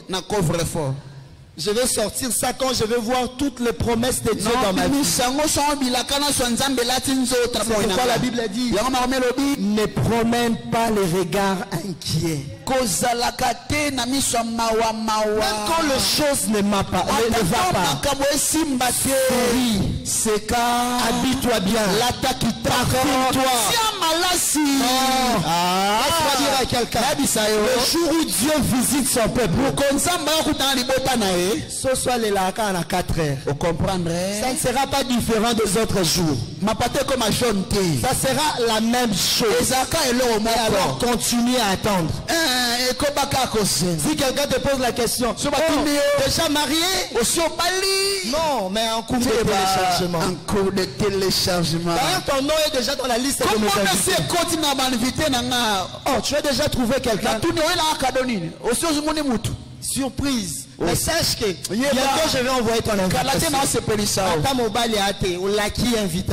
na coffre fort. Je vais sortir ça quand je vais voir toutes les promesses de Dieu dans ma vie. C'est pourquoi la Bible a dit, ne promène pas les regards inquiets. Même quand les choses ne vont pas, habille-toi bien. Parfume-toi. Laisse-moi dire à quelqu'un, le jour où Dieu visite son peuple, ce soit les lacans à 4 heures. Vous comprendrez? Ça ne sera pas différent des autres jours. Ça sera la même chose. Et alors continue à attendre. Si quelqu'un te pose la question, déjà marié? Non, mais en cours de téléchargement. D'ailleurs, ton nom est déjà dans la liste de mes invités. Oh, tu as déjà trouvé quelqu'un? Surprise. Mais sache que bientôt je vais envoyer ton invitation.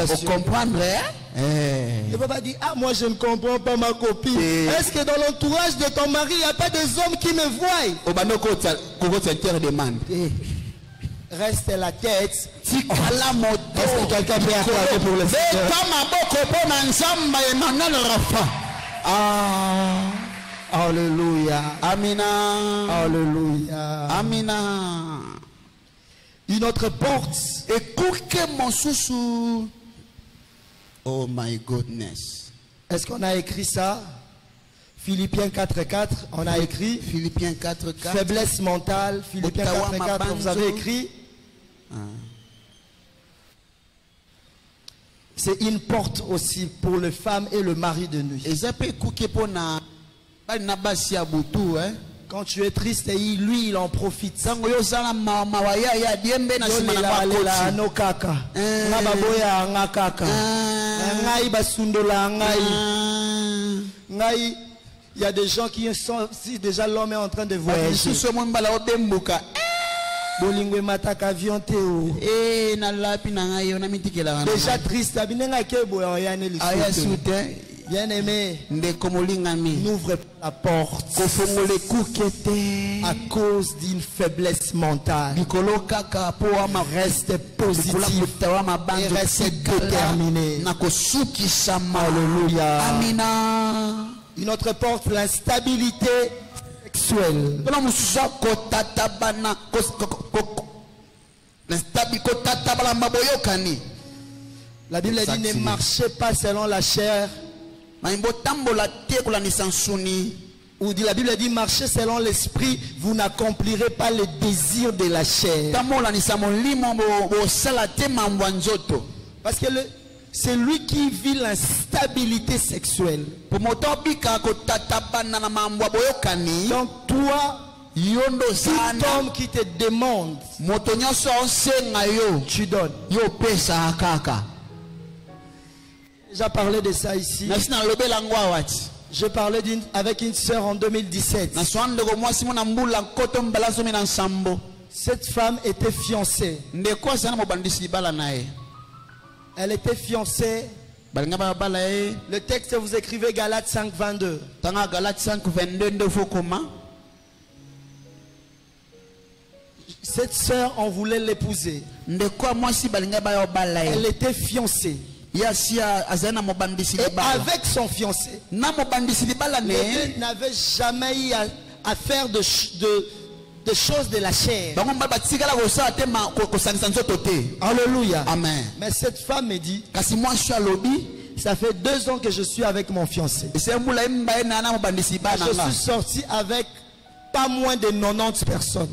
Vous comprendrez? Le papa dit, ah moi je ne comprends pas ma copine. Est-ce que dans l'entourage de ton mari, il n'y a pas des hommes qui me voient? Reste la tête. Est-ce que quelqu'un peut acclamer pour le Seigneur? Alléluia. Amina. Alléluia. Amina. Une autre porte. Écoutez mon sous. Oh my goodness. Est-ce qu'on a écrit ça? Philippiens 4.4, on a écrit. Philippiens 4.4. Faiblesse mentale. Philippiens 4.4, vous avez écrit. C'est une porte aussi pour les femmes et le mari de nuit. Quand tu es triste, lui il en profite. Il y a des gens qui sont, si déjà l'homme est en train de voyager. Déjà triste, bien aimé, n'ouvre pas la porte à cause d'une faiblesse mentale. Reste positif et reste déterminé. Alléluia. Une autre porte, l'instabilité sexuelle. La Bible dit ne marchez pas selon la chair. Ou dit la Bible dit marchez selon l'esprit, vous n'accomplirez pas les désirs de la chair. Parce que c'est lui qui vit l'instabilité sexuelle. Donc toi, tout homme qui te demande, tu donnes. déjà parlé de ça ici. J'ai parlé avec une sœur en 2017. Cette femme était fiancée. Elle était fiancée. Le texte, vous écrivez Galates 5, 22. Cette sœur, on voulait l'épouser. Elle était fiancée. Et avec son fiancé, les deux n'avaient jamais eu à faire de choses de la chair. Alléluia. Amen. Mais cette femme me dit, ça fait 2 ans que je suis avec mon fiancé. Je suis sorti avec pas moins de 90 personnes.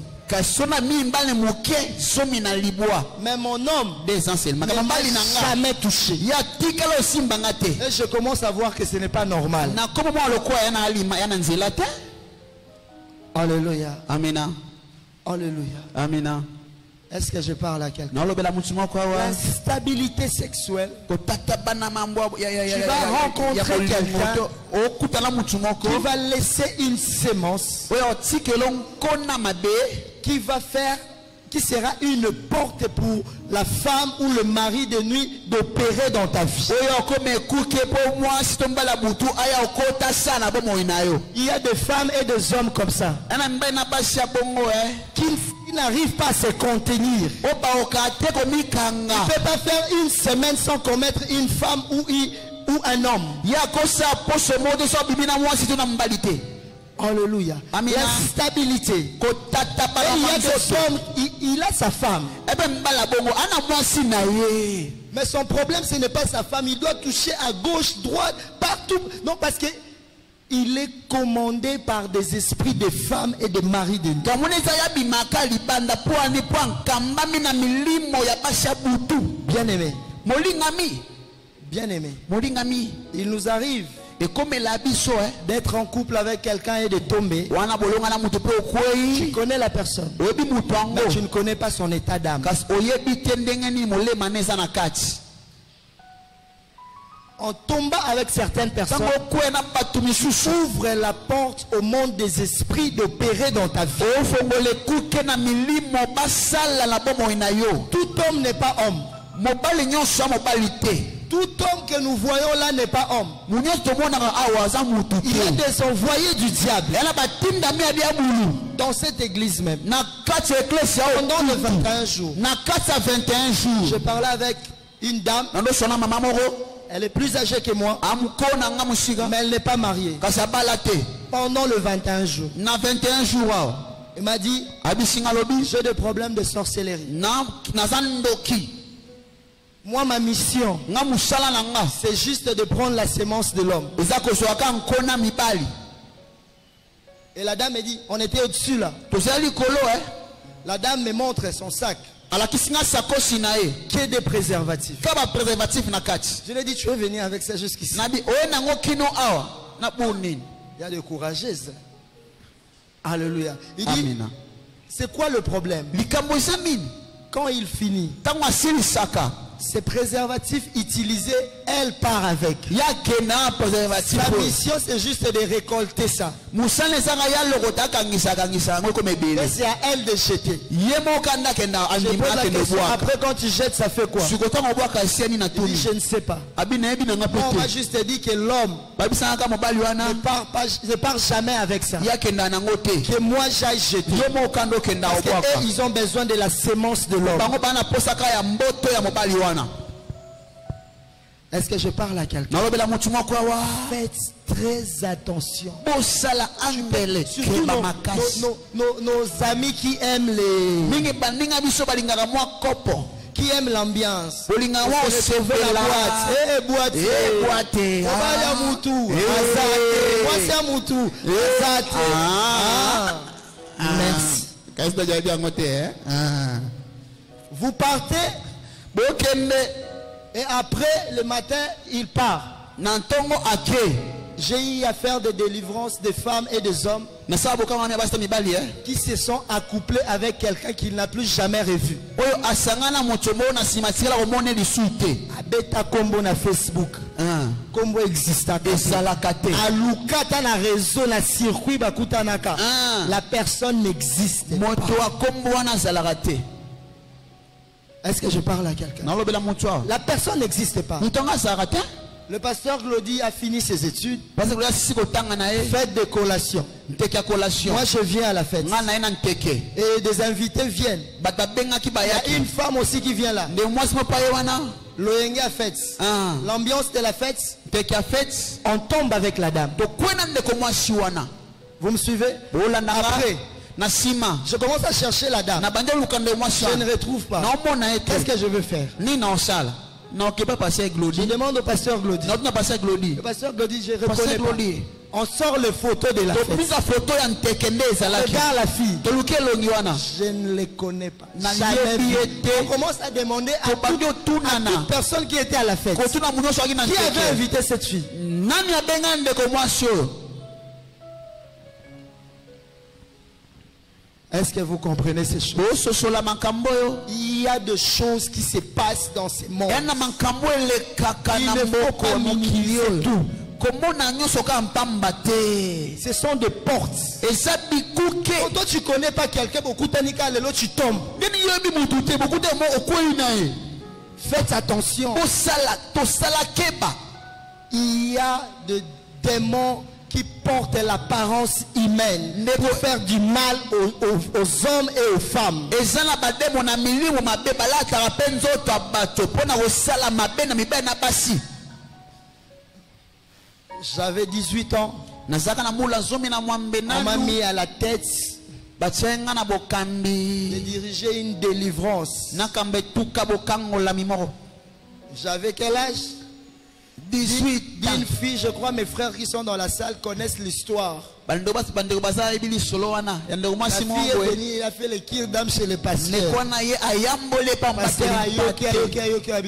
Mais mon homme ne m'a jamais touché. Et je commence à voir que ce n'est pas normal. Alléluia. Amina. Alléluia. Amina. Est-ce que je parle à quelqu'un? L'instabilité sexuelle. Tu vas rencontrer quelqu'un qui va laisser une sémence qui sera une porte pour la femme ou le mari de nuit d'opérer dans ta vie. Il y a des femmes et des hommes comme ça qui n'arrivent pas à se contenir. Il ne peut pas faire une semaine sans commettre une femme ou un homme. Alléluia. L'instabilité. Il y a des hommes, il a sa femme. Mais son problème, ce n'est pas sa femme. Il doit toucher à gauche, droite, partout. Non, parce que il est commandé par des esprits de femmes et de maris de nuit. Bien aimé. Bien aimé. Il nous arrive d'être en couple avec quelqu'un et de tomber. Tu connais la personne, mais tu ne connais pas son état d'âme. En tombant avec certaines personnes, ouvre la porte au monde des esprits d'opérer dans ta vie. Tout homme n'est pas homme. Tout homme que nous voyons là n'est pas homme. Il y a des envoyés du diable dans cette église même. Pendant les 21 jours, je parlais avec une dame. Elle est plus âgée que moi, mais elle n'est pas mariée. Pendant le 21 jours, elle m'a dit, j'ai des problèmes de sorcellerie. Moi, ma mission, c'est juste de prendre la sémence de l'homme. Et la dame me dit, on était au-dessus là. La dame me montre son sac. Qui est des préservatifs. Je lui ai dit, tu veux venir avec ça jusqu'ici? Il y a des courageuses. Alléluia. Il dit, c'est quoi le problème? Quand il finit, ces préservatifs utilisés, elle part avec. Sa mission, c'est juste de récolter ça. Et c'est à elle de jeter. Je pose la question, après quand tu jettes, ça fait quoi? Il dit, je ne sais pas. On m'a juste dit que l'homme ne part jamais avec ça. Que moi j'aille jeter. Parce qu'eux, ils ont besoin de la sémence de l'homme. Est-ce que je parle à quelqu'un? Faites très attention. Surtout nos amis qui aiment qui aiment l'ambiance. Merci. Vous partez et après le matin il part. J'ai eu à faire des délivrances des femmes et des hommes qui se sont accouplés avec quelqu'un qu'ils n'ont plus jamais revu. Abeta combo na Facebook. Combo existant. Alukata na réseau na circuit bakutanaka. La personne n'existe pas. Est-ce que je parle à quelqu'un? La personne n'existe pas. Le pasteur Glody a fini ses études. Fête de collation. Moi je viens à la fête. Et des invités viennent. Il y a une femme aussi qui vient là. L'Oyenge a fête. L'ambiance de la fête. On tombe avec la dame. Vous me suivez? Après, je commence à chercher la dame. Je ne retrouve pas. Qu'est-ce que je veux faire? Je demande au pasteur Glody. Le pasteur Glody, je reconnais pas. On sort les photos de la fête. Regarde la fille. Je ne les connais pas. On commence à demander à toute personne qui était à la fête. Qui avait invité cette fille? Est-ce que vous comprenez ces choses? Il y a des choses qui se passent dans ce monde. Il ne faut pas minimiser tout. Ce sont des portes. Quand toi tu ne connais pas quelqu'un, tu tombes. Faites attention. Il y a des démons qui portent l'apparence humaine pour faire du mal aux hommes et aux femmes. J'avais 18 ans. On m'a mis à la tête de diriger une délivrance. J'avais quel âge? 18 ans. Une fille, je crois mes frères qui sont dans la salle connaissent l'histoire. La fille est venue, il a fait le kirdam chez le pasteur.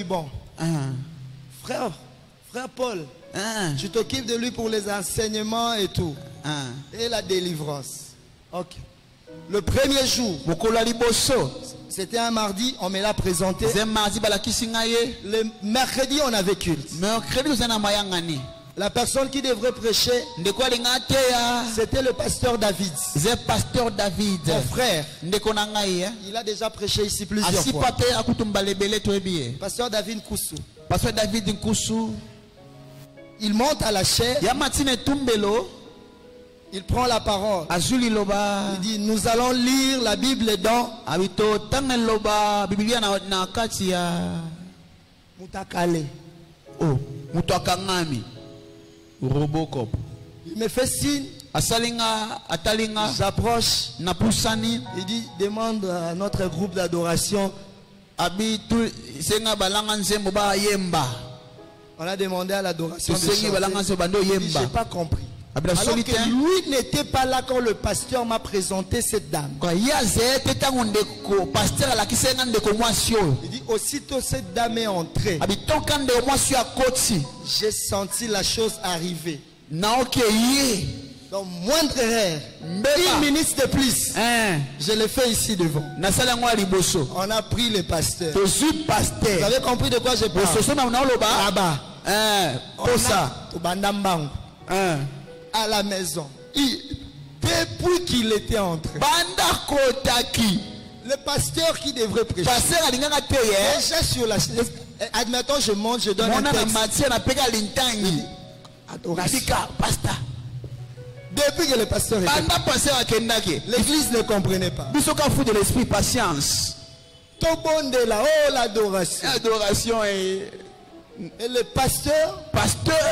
Bon. Frère Paul, tu t'occupes de lui pour les enseignements et tout. Et la délivrance. Ok. Le premier jour, c'était un mardi, on me l'a présenté. Le mercredi, on avait culte. La personne qui devrait prêcher, c'était le pasteur David. Mon frère. Il a déjà prêché ici plusieurs fois. Pasteur David Koussou. Il monte à la chaire. Il prend la parole. Il dit, nous allons lire la Bible dans Mutakale. Robocop. Il me fait signe. J'approche. Il dit, demande à notre groupe d'adoration. On a demandé à l'adoration de chanter. Je n'ai pas compris. Alors que lui n'était pas là quand le pasteur m'a présenté cette dame. Il dit, aussitôt cette dame est entrée, j'ai senti la chose arriver. Donc moindre erreur, 1 minute de plus, je l'ai fait ici devant. On a pris le pasteur. Vous avez compris de quoi je parle? Là-bas. À la maison. Depuis qu'il était entré, le pasteur qui devrait prêcher, déjà sur la chaise, admettons je monte, je donne un texte. Depuis que le pasteur était, l'église ne comprenait pas. De l'esprit patience. L'adoration est... Et le pasteur,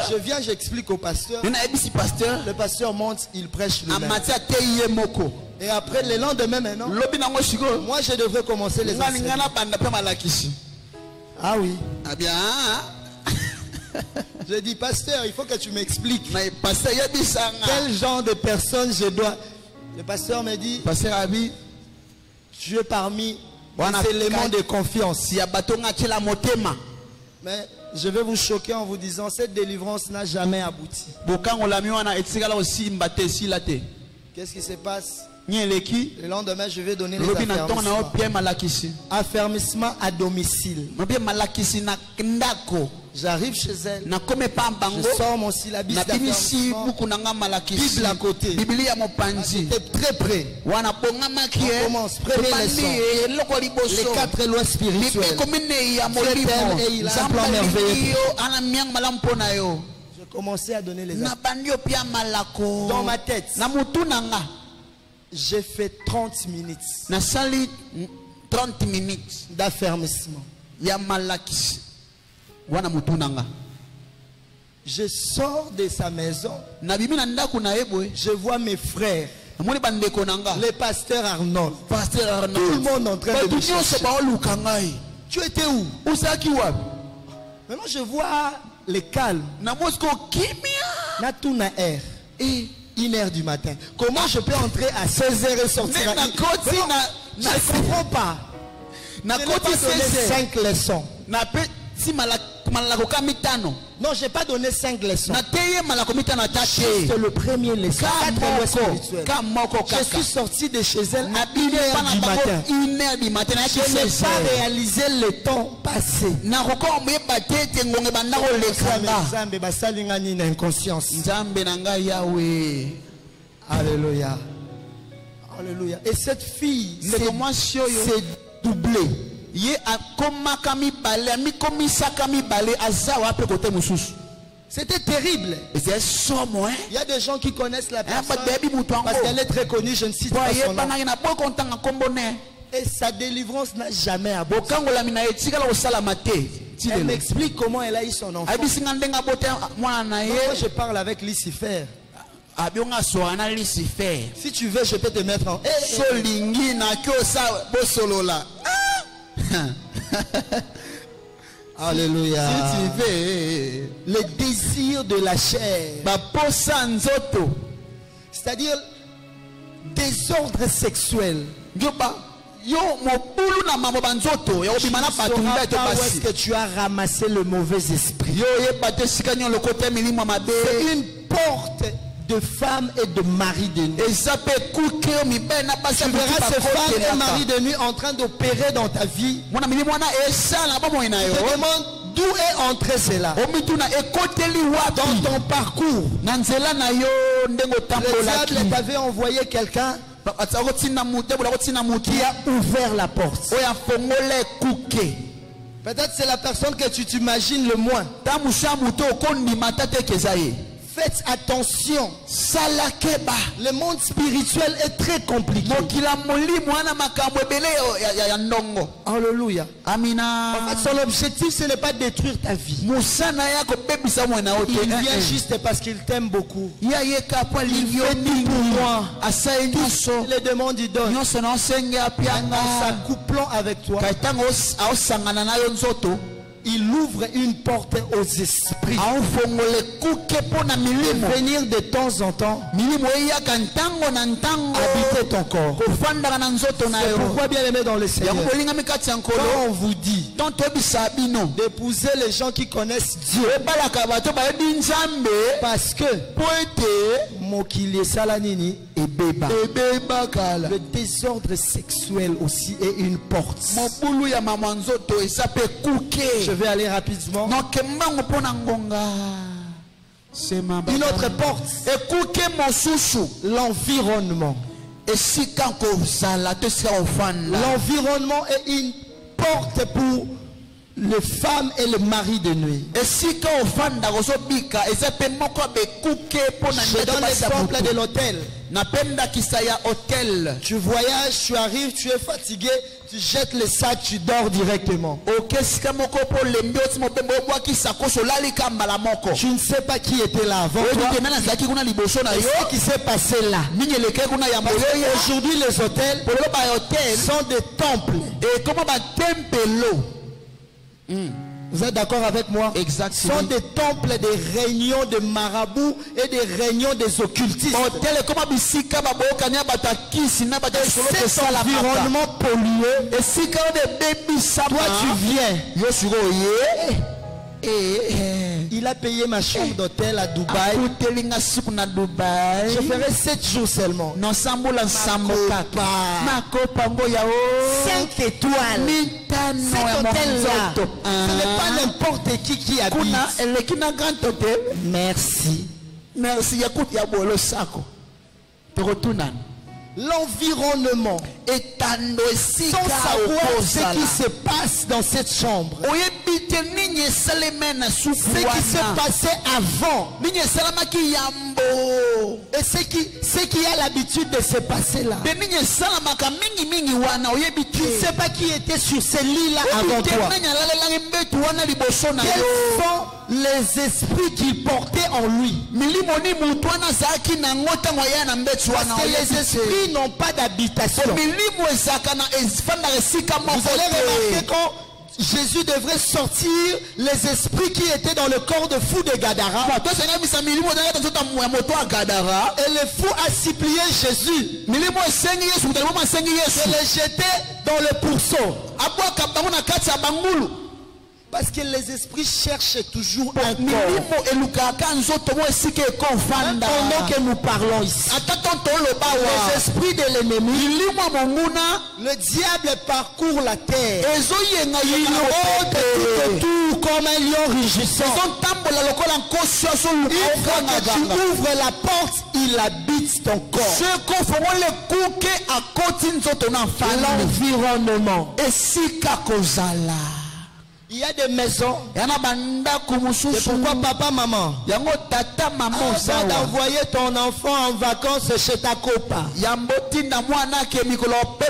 je viens, j'explique au pasteur. Le pasteur monte, il prêche lui-même. Et après, le lendemain maintenant, moi je devrais commencer les enseignements. Ah oui. Ah bien. Je dis, pasteur, il faut que tu m'expliques. Quel genre de personne je dois. Le pasteur me dit, tu es parmi les éléments de confiance. Mais je vais vous choquer en vous disant cette délivrance n'a jamais abouti. Qu'est-ce qui se passe? Le lendemain, je vais donner les affermissements. Affermissement à domicile. J'arrive chez elle. Je sors mon syllabus d'affermissement. Bible à côté. J'étais très près. On commence. Première leçon. Les 4 lois spirituelles. Et il a un plan merveilleux. Je commençais à donner les affermissements. Dans ma tête. J'ai fait 30 minutes. 30 minutes d'affermissement. Je sors de sa maison. Je vois mes frères. Le pasteur Arnold. Tout le monde en train de me chercher. Tu étais où? Maintenant je vois les calmes. Natuna air. 1h du matin. Comment je peux entrer à 16h et sortir à 1h? Je ne comprends pas. Je n'ai pas donné 5 leçons. Non, je n'ai pas donné 5 leçons. C'est le premier leçon. 4 lois spirituelles. Je suis sorti de chez elle à 1h du matin. Je n'ai pas réalisé le temps passé. Inconscience. Alléluia. Alléluia. Et cette fille s'est doublée. C'était terrible. Il y a des gens qui connaissent la personne parce qu'elle est très connue, je ne cite pas son nom. Et sa délivrance n'a jamais abouti. Elle m'explique comment elle a eu son enfant. Moi, je parle avec Lucifer. Si tu veux, je peux te mettre en... Alléluia. Si tu veux, le désir de la chair, c'est-à-dire désordre sexuel. Tu ne sauras pas où est-ce que tu as ramassé le mauvais esprit. C'est une porte de femme et de mari de nuit. Tu verras ces femmes et mari de nuit en train d'opérer dans ta vie. Je te demande d'où est entré cela. Dans ton parcours. Le diable t'avait envoyé quelqu'un qui a ouvert la porte. Peut-être c'est la personne que tu t'imagines le moins. Faites attention. Le monde spirituel est très compliqué. Alléluia. Amina. En fait, son objectif, ce n'est pas de détruire ta vie. Il vient juste parce qu'il t'aime beaucoup. Il fait tout pour moi. Tous les demandes il donne. En s'accouplant avec toi, il ouvre une porte aux esprits. Et venir de temps en temps habiter ton corps. C'est pourquoi, bien aimé dans le Seigneur, quand on vous dit d'épouser les gens qui connaissent Dieu, parce que le désordre sexuel aussi est une porte. Je vais aller rapidement. Une autre porte. L'environnement. L'environnement est une porte pour les femmes et le mari de nuit. Je donne l'exemple de l'hôtel. Tu voyages, tu arrives, tu es fatigué, tu jettes le sac, tu dors directement. Tu ne sais pas qui était là avant toi. Ce qui s'est passé là. Aujourd'hui les hôtels sont des temples. Vous êtes d'accord avec moi? Exactement. Ce sont des temples, des réunions de marabouts et des réunions des occultistes. Cet environnement pollué, toi tu viens. Il a payé ma chambre d'hôtel à Dubaï. Je ferai 7 jours seulement. 5 étoiles. Cet hôtel-là, ce n'est pas n'importe qui habite. Merci. Merci. L'environnement, sans savoir ce qui se passe dans cette chambre, ce qui s'est passé avant, et ce qui a l'habitude de se passer là. Tu ne sais pas qui était sur ce lit-là avant toi. Quels sont les esprits qu'il portait en lui? Parce que les esprits n'ont pas d'habitation. Vous allez remarquer quand Jésus devrait sortir les esprits qui étaient dans le corps de fou de Gadara. Et le fou a supplié Jésus de le jeter dans le pourceau. Parce que les esprits cherchent toujours un corps. Même pendant que nous parlons ici, les esprits de l'ennemi, le diable parcourt la terre. Il rôde tout comme un lion rugissant. Une fois que tu ouvres la porte, il habite ton corps. L'environnement. Il y a des maisons. C'est pourquoi papa, maman, avant d'envoyer ton enfant en vacances chez ta copa,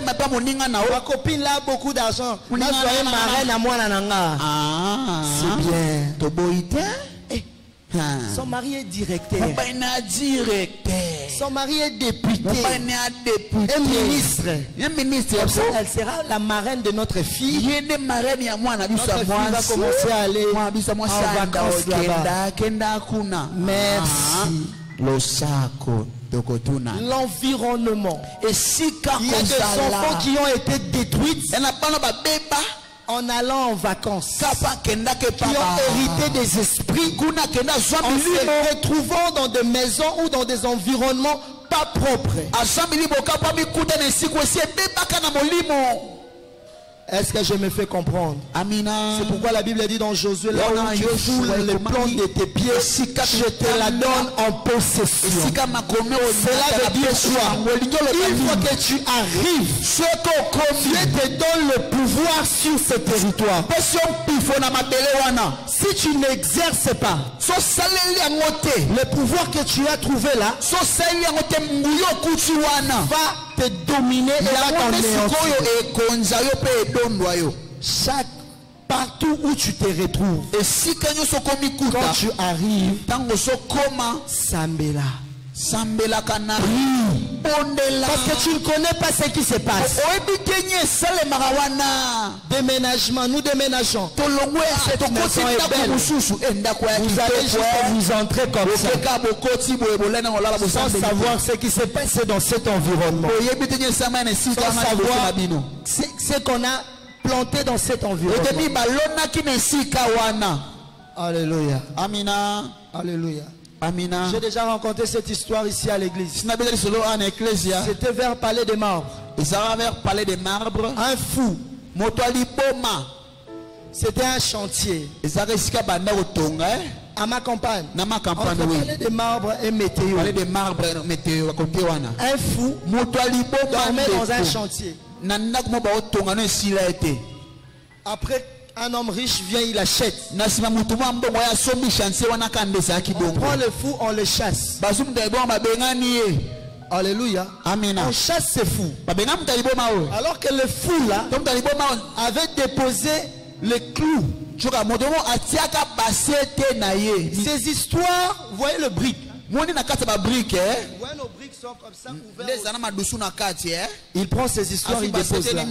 ma copine là a beaucoup d'argent. C'est bien. Son mari est directeur. Son mari est député. Un ministre. Comme ça, elle sera la marraine de notre fille. Notre fille va commencer à aller en vacances là-bas. Merci. L'environnement. Il y a des enfants qui ont été détruits en allant en vacances, qui ont hérité des esprits, en se retrouvant dans des maisons ou dans des environnements pas propres. Est-ce que je me fais comprendre? C'est pourquoi la Bible dit dans Josué, là où tu foules les plantes de tes pieds, je te la donne en possession. Cela veut dire quoi? Une fois que tu arrives, Dieu te donne le pouvoir sur ce territoire. Si tu n'exerces pas le pouvoir que tu as trouvé là, va te dominer et va t'anéantir. Partout où tu te retrouves, quand tu arrives, Sambela parce que tu ne connais pas ce qui se passe. Déménagement, nous déménageons. Cette maison est belle. Vous allez juste vous entrer comme ça, sans savoir ce qui s'est passé dans cet environnement, sans savoir ce qu'on a planté dans cet environnement. Alléluia. Amina. Alléluia. Amina. J'ai déjà rencontré cette histoire ici à l'église. C'était vers Palais des Marbres. Un fou. C'était un chantier. À ma campagne. Entre Palais des Marbres et Météo. Un fou dormait dans un chantier. Après, un homme riche vient, il achète. On prend le fou, on le chasse. Alléluia. On chasse ce fou. Alors que le fou là avait déposé le clou. Ces histoires, vous voyez le brick. Nos briques sont comme ça ouvertes. Il prend ces histoires, il dépose là.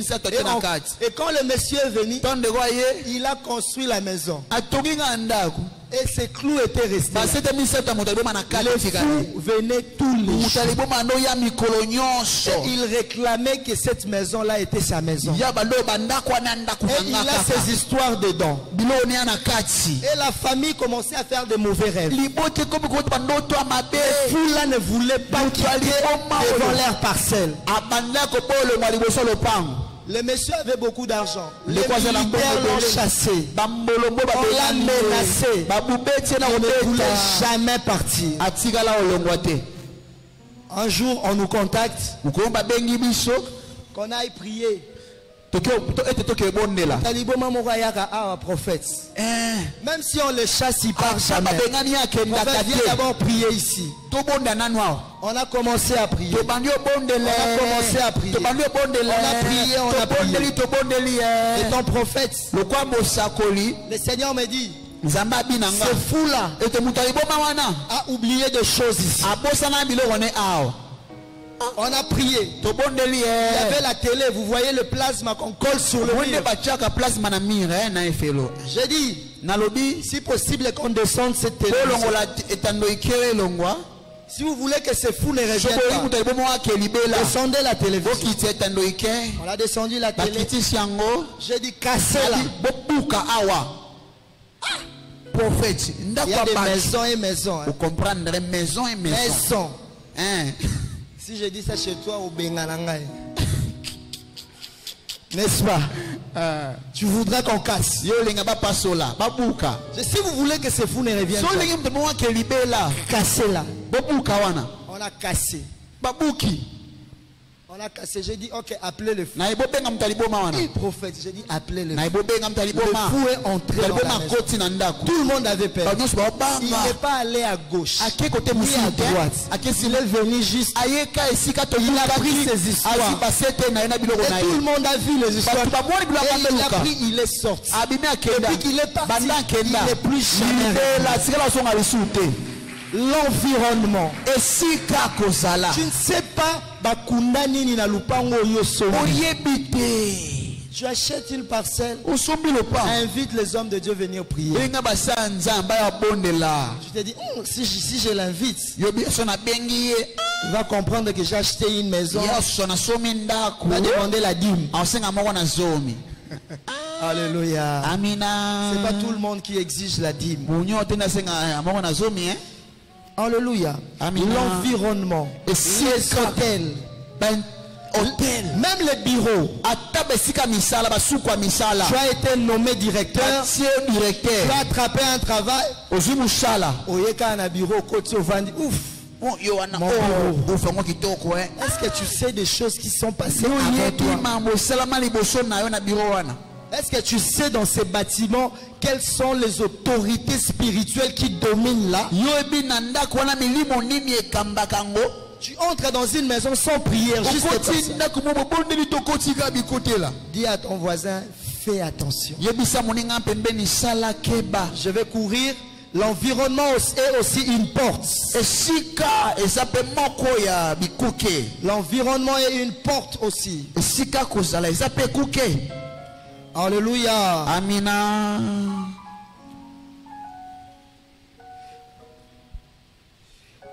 Et quand le monsieur est venu, il a construit la maison. Et ces clous étaient restés là. Les fous venaient tous les jours. Et il réclamait que cette maison-là était sa maison. Et il a ces histoires dedans. Et la famille commençait à faire de mauvais rêves. Les fous là ne voulaient pas quitter devant leur parcelle. Le monsieur avait beaucoup d'argent. Les militaires l'ont chassé. On l'a menacé. Il ne voulait jamais partir. Un jour, on nous contacte. Qu'on aille prier. Prophète. Même si on le chasse, il part jamais. On va bien d'abord prier ici. On a commencé à prier. On a commencé à prier. On a prié. Et ton prophète, le Seigneur me dit, ce fou là a oublié des choses ici. On a prié. Il y avait la télé, vous voyez le plasma qu'on colle sur le mur. J'ai dit, si possible qu'on descende cette télévision. Si vous voulez que ce fou ne revienne pas, descendez la télévision. On a descendu la télé. J'ai dit, cassez-la. Prophète, il y a des maisons et maisons. Vous comprendrez, maison et maison. Maison. Si je dis ça chez toi, au Bengalangaï. N'est-ce pas? Tu voudrais qu'on casse. Si vous voulez que ce fou ne revienne pas, cassez-la. On a cassé. On a cassé. J'ai dit, ok, appelez le fou. Et prophète, j'ai dit, appelez le fou. Le fou est entré dans la maison. Tout le monde avait peur. Il n'est pas allé à gauche, ni à droite. Il est venu juste. Il a pris ses histoires. Et tout le monde a vu les histoires. Et il a pris, il est sorti. Depuis qu'il est parti, il n'est plus jamais. L'environnement. Et si tu ne sais pas, tu achètes une parcelle, invite les hommes de Dieu à venir prier. Tu te dis, si je l'invite, il va comprendre que j'ai acheté une maison, il va demander la dîme. Alléluia. C'est pas tout le monde qui exige la dîme. Alléluia. L'environnement, les hôtels, même les bureaux. Tu as été nommé directeur. Tu as attrapé un travail. Est-ce que tu sais des choses qui sont passées avant toi? Est-ce que tu sais dans ces bâtiments quelles sont les autorités spirituelles qui dominent là? Tu entres dans une maison sans prière, juste dis à ton voisin, fais attention. Je vais courir. L'environnement est aussi une porte. L'environnement est une porte aussi. Alléluia. Amina.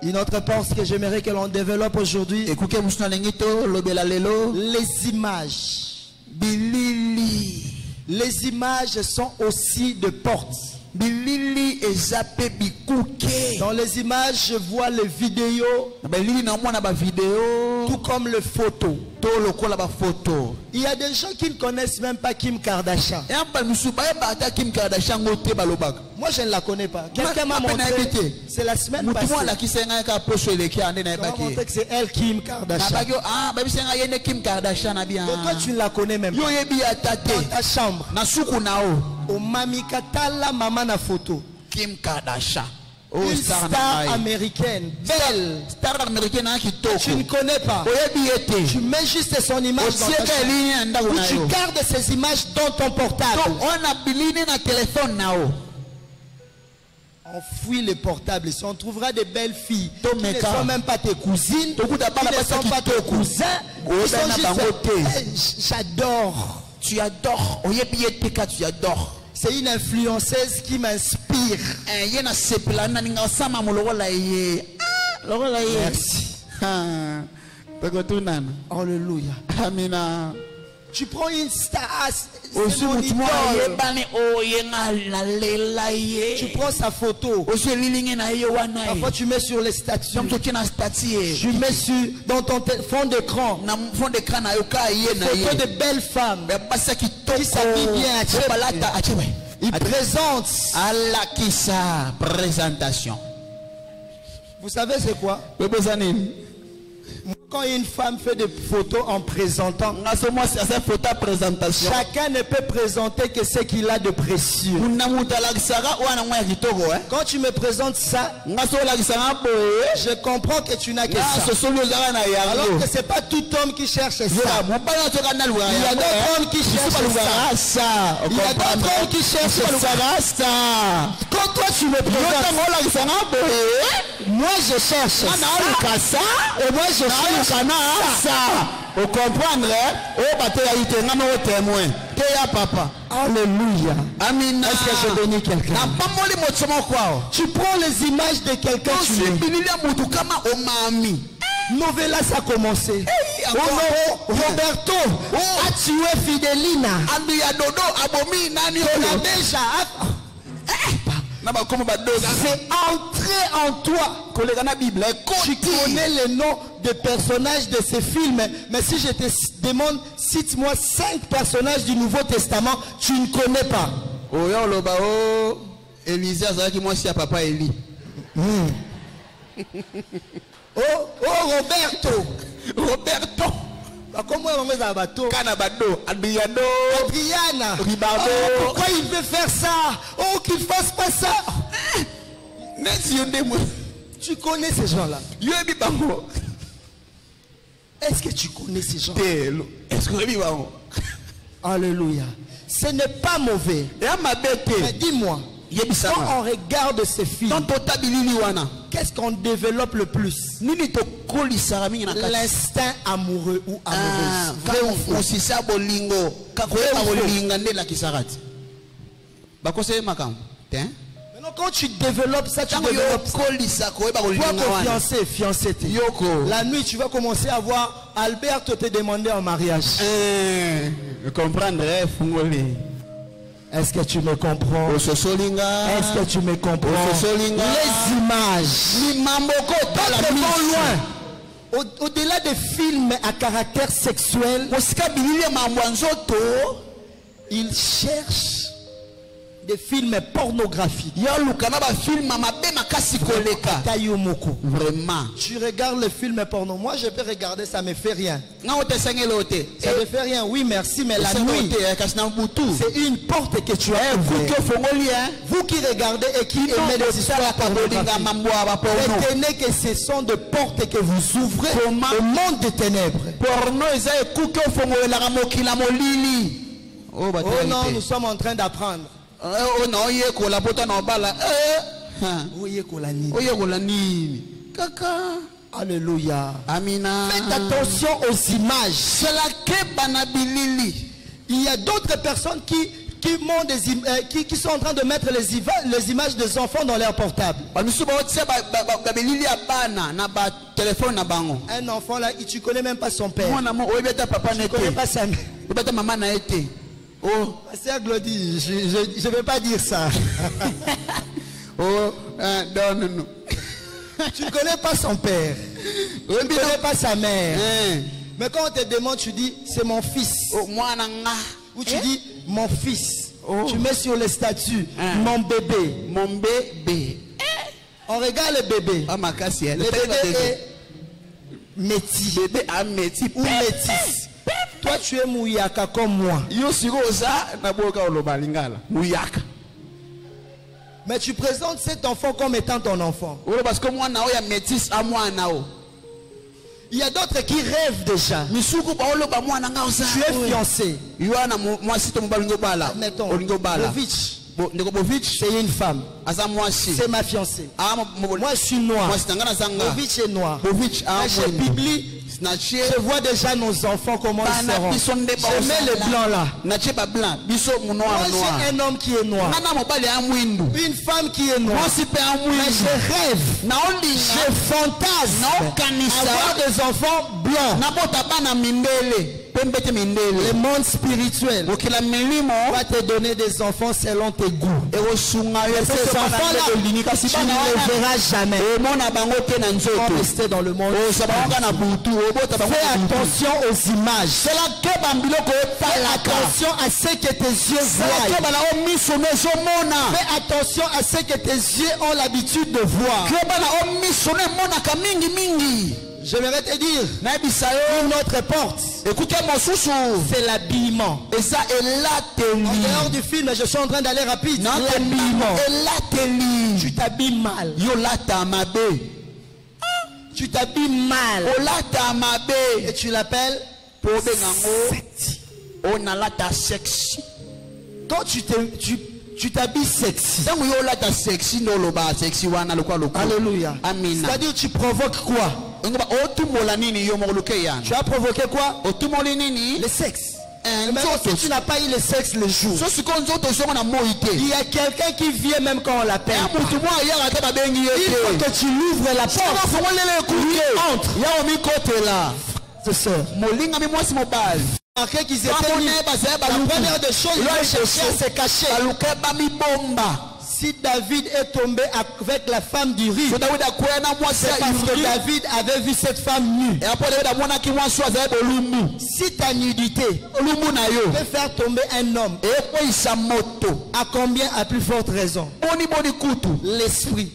Une autre porte que j'aimerais que l'on développe aujourd'hui. Les images. Les images sont aussi des portes. Dans les images, je vois les vidéos, tout comme les photos. Il y a des gens qui ne connaissent même pas Kim Kardashian. Moi, je ne la connais pas. Quelqu'un m'a montré. C'est la semaine passée. On m'a montré que c'est elle, Kim Kardashian. Et toi, tu ne la connais même pas. Dans ta chambre. Au Mamikatala Maman na photo. Kim Kardashian. Une star américaine, belle, star américaine tu ne connais pas. Tu mets juste son image dans ta chambre. Ou tu gardes ces images dans ton portable. On fouille les portables. Si on trouvera des belles filles qui ne sont même pas tes cousines, qui ne sont pas tes cousins, qui sont juste... J'adore. Tu adores. Tu adores. C'est une influenceuse qui m'inspire. Merci. Alléluia. Amina. Tu prends une star, Tu prends sa photo. Parfois tu mets sur les statuts. Tu mets dans ton fond d'écran. Photo de belles femmes qui s'habillent bien. Il présente à la kissa présentation. Vous savez c'est quoi? Quand une femme fait des photos en présentant, chacun ne peut présenter que ce qu'il a de précieux. Quand tu me présentes ça, je comprends que tu n'as que ça. Alors que ce n'est pas tout homme qui cherche ça. Il y a d'autres hommes qui cherchent ça. Il y a d'autres hommes qui cherchent ça. Quand toi tu me présentes, moi je cherche ça. Et moi je cherche ça. Vous comprendrez? Papa. Alléluia. Amina. Est-ce que je bénis quelqu'un? Tu prends les images de quelqu'un. Novella ça a commencé. Oh non, Roberto a tué Fidelina. C'est entré en toi. Tu connais les noms des personnages de ces films. Mais si je te demande, cite-moi 5 personnages du Nouveau Testament, tu ne connais pas. Élisée, moi si papa Élie. Oh Roberto. Comment on met un bateau? Adriana. Pourquoi il veut faire ça? Oh, qu'il fasse pas ça. Tu connais ces gens-là? Est-ce que tu connais ces gens? Alléluia. Ce n'est pas mauvais. Mais dis-moi, quand on regarde ces films, qu'est-ce qu'on développe le plus? L'instinct amoureux ou amoureuse. Maintenant, quand tu développes ça, tu développes ça. Toi, fiancé, la nuit, tu vas commencer à voir Albert te demander en mariage. Vous comprendrez, est-ce que tu me comprends? Est-ce que tu me comprends? Les images. Loin. Au-delà des films à caractère sexuel, ils cherchent des films pornographiques. Vraiment. Tu regardes les films porno. Moi, je peux regarder, ça ne me fait rien. Ça ne me fait rien, oui, merci, mais la nuit, c'est une porte que tu as ouverte. Vous qui regardez et qui aimez les histoires pornographiques, retenez que ce sont des portes que vous ouvrez au monde des ténèbres. Oh non, nous sommes en train d'apprendre. Oh non, Alléluia. Amina. Faites attention aux images. Il y a d'autres personnes qui sont en train de mettre les images des enfants dans leur portable. Un enfant là, tu ne connais même pas son père. Tu ne connais pas sa mère. Oh, c'est Glody, je ne vais pas dire ça. Non. Tu ne connais pas son père. Tu ne connais pas sa mère. Mais quand on te demande, tu dis, c'est mon fils. Ou tu dis, mon fils. Tu mets sur le statut, mon bébé. Mon bébé. On regarde le bébé. Le bébé est métis. Ou métis. Toi, tu es mouyaka comme moi. Mais tu présentes cet enfant comme étant ton enfant. Il y a d'autres qui rêvent déjà. Tu es fiancé. Admettons, Bovic, c'est une femme. C'est ma fiancée. Moi, je suis noir. Bovic est noir. Chez Bibli, Je vois déjà nos enfants comment ils seront. Je mets les blancs là. Moi j'ai un homme qui est noir, une femme qui est noire. Mais je rêve, je fantasme avoir des enfants blancs. Le monde spirituel va te donner des enfants selon tes goûts. Et ces enfants-là, tu ne les verras jamais. Quand rester dans le monde. Fais attention aux images. Fais attention à ce que tes yeux voient. Fais attention à ce que tes yeux ont l'habitude de voir. J'aimerais te dire une autre porte. C'est l'habillement. En dehors du film, je suis en train d'aller rapide. L'habillement. Tu t'habilles mal. Tu t'habilles mal. Et tu l'appelles sexy. Quand tu t'habilles sexy. Alléluia. C'est-à-dire tu provoques quoi? Tu as provoqué quoi? Le sexe. Même si tu n'as pas eu le sexe le jour, il y a quelqu'un qui vient même quand on l'appelle. Il faut que tu l'ouvres la porte. Il entre là. C'est ça. Marqué qu'ils étaient mis. La première des choses, ils ont cherché à se cacher. Si David est tombé avec la femme d'Uri, c'est parce que David avait vu cette femme nue. Si ta nudité peut faire tomber un homme, à combien à plus forte raison? L'esprit.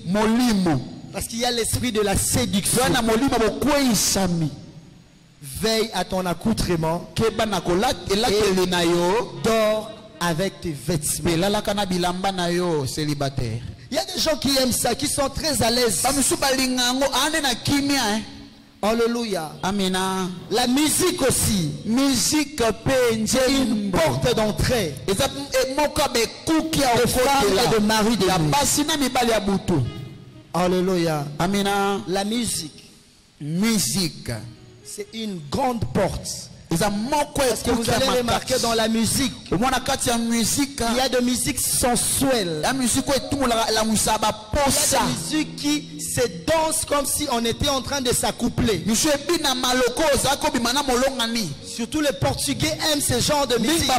Parce qu'il y a l'esprit de la séduction. Veille à ton accoutrement et dors avec tes vêtements. Il y a des gens qui aiment ça, qui sont très à l'aise. Alléluia. Amen. La musique aussi. Musique c'est une porte d'entrée. De femmes et de mari de nuit. Alléluia. Amen. La musique. C'est une grande porte. Parce que vous allez remarquer dans la musique, il y a de musique sensuelle. Il y a de musique qui se danse comme si on était en train de s'accoupler. Surtout les Portugais aiment ce genre de musique.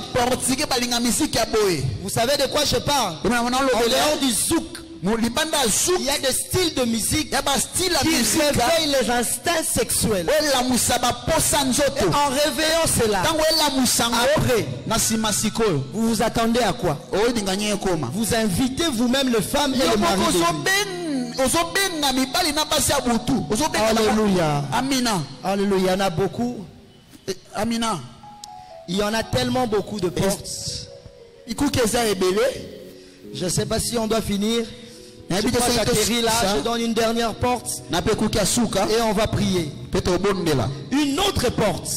Vous savez de quoi je parle? En dehors du zouk, il y a des styles de musique qui réveillent les instincts sexuels. Et en réveillant cela, après, vous vous attendez à quoi? Vous invitez vous-même les femmes et les maris. Alléluia. Amina. Alléluia. Il y en a beaucoup. Amina. Il y en a tellement beaucoup de portes. Je ne sais pas si on doit finir. J'atterris là, je donne une dernière porte et on va prier. Une autre porte,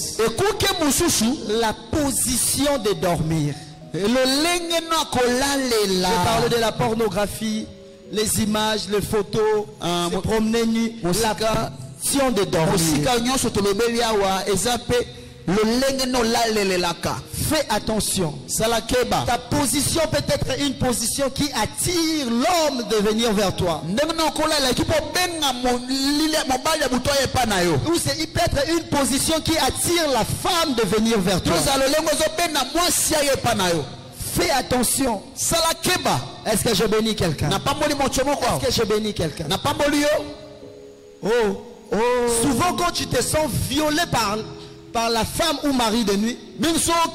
la position de dormir. Je parle de la pornographie, les images, les photos, se promener nu, la position de dormir. Fais attention. Ta position peut être une position qui attire l'homme de venir vers toi. Ou il peut être une position qui attire la femme de venir vers toi. Fais attention. Est-ce que je bénis quelqu'un? Est-ce que je bénis quelqu'un? Souvent quand tu te sens violé par la femme ou mari de nuit, cela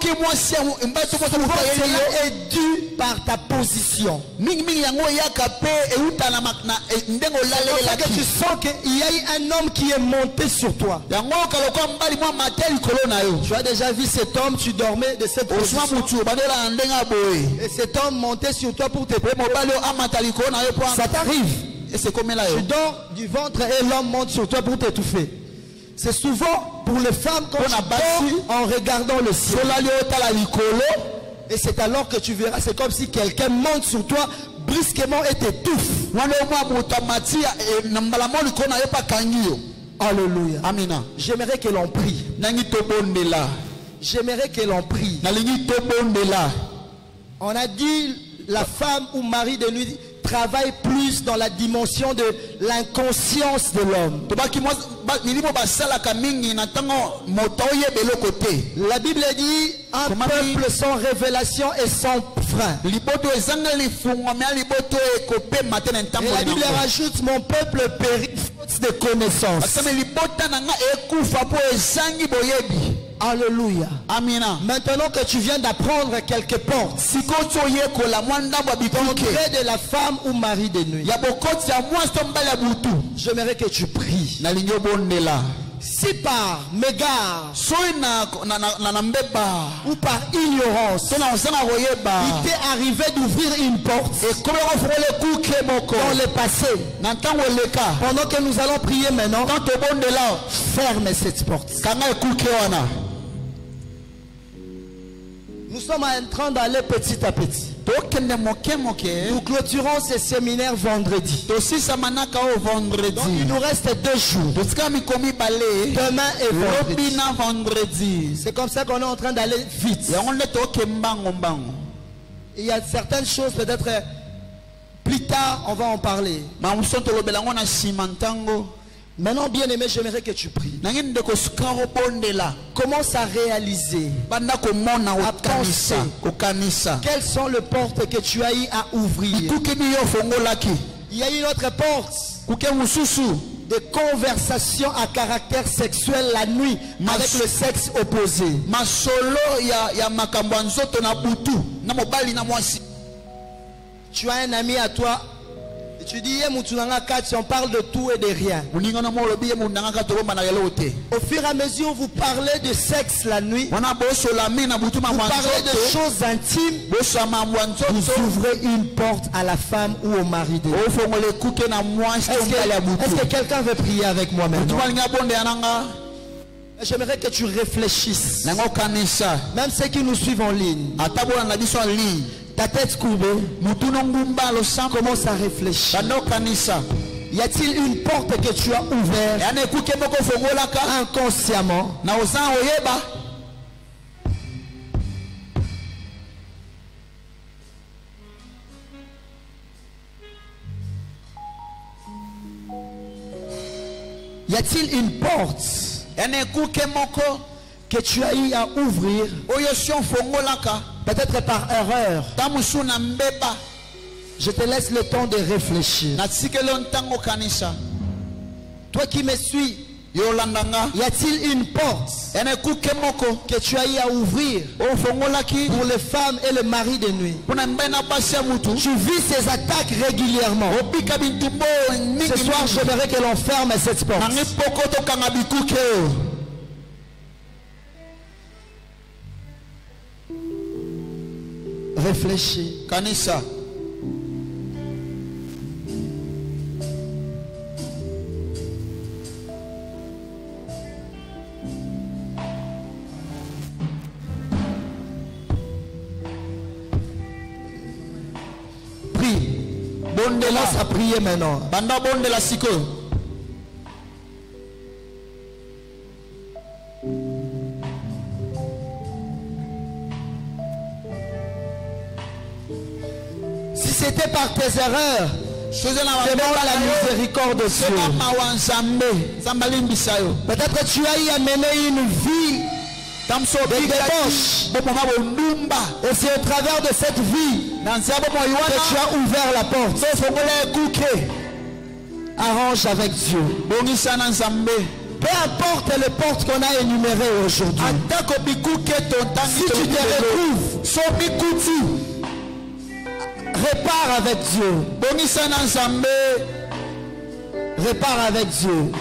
est dû par ta position. C'est que tu sens qu'il y a eu un homme qui est monté sur toi. Tu as déjà vu cet homme, tu dormais de cette position. Et cet homme montait sur toi pour te préparer. Ça t'arrive. Tu dors du ventre et l'homme monte sur toi pour t'étouffer. C'est souvent pour les femmes quand tu dors en regardant le ciel. Et c'est alors que tu verras, c'est comme si quelqu'un monte sur toi brusquement et t'étouffe. Alléluia. Amina. J'aimerais que l'on prie. J'aimerais que l'on prie. On a dit la femme ou mari de nuit travaille plus dans la dimension de l'inconscience de l'homme. La Bible dit un peuple sans révélation et sans frein. Et la Bible rajoute mon peuple périt faute de connaissance. Alléluia. Amina. Maintenant que tu viens d'apprendre quelques portes, l'entrée de la femme ou mari de nuit, j'aimerais que tu pries. Si par mégare ou par ignorance il t'est arrivé d'ouvrir une porte dans le passé, pendant que nous allons prier maintenant, ferme cette porte. Nous sommes en train d'aller petit à petit. Nous clôturons ce séminaire vendredi. Donc il nous reste 2 jours. Demain et vendredi. C'est comme ça qu'on est en train d'aller vite. Il y a certaines choses peut-être plus tard on va en parler. Maintenant, bien aimé, j'aimerais que tu pries. Commence à réaliser, à penser quelles sont les portes que tu as eu à ouvrir. Il y a une autre porte de conversation à caractère sexuel la nuit avec le sexe opposé. Tu as un ami à toi. Tu dis, on parle de tout et de rien. Au fur et à mesure, vous parlez de sexe la nuit. Vous parlez de choses intimes. Vous ouvrez une porte à la femme ou au mari de Est-ce que quelqu'un veut prier avec moi maintenant? J'aimerais que tu réfléchisses. Même ceux qui nous suivent en ligne. Ta tête courbée, commence à réfléchir. Y a-t-il une porte que tu as ouverte inconsciemment? Y a-t-il une porte que tu as eu à ouvrir peut-être par erreur? Je te laisse le temps de réfléchir. Toi qui me suis, y a-t-il une porte que tu as eu à ouvrir pour les femmes et le mari de nuit? Tu vis ces attaques régulièrement. Ce soir, j'aimerais que l'on ferme cette porte. Réfléchis. Kanisa. Prie. Commence à prier maintenant. Banda bonde la siko. Si c'était par tes erreurs, demande la miséricorde de Dieu. Peut-être tu as eu à mener une vie de débauche. Et c'est au travers de cette vie que tu as ouvert la porte. Arrange avec Dieu. Peu importe les portes qu'on a énumérées aujourd'hui. Si tu te retrouves, répare avec Dieu. Répare avec Dieu.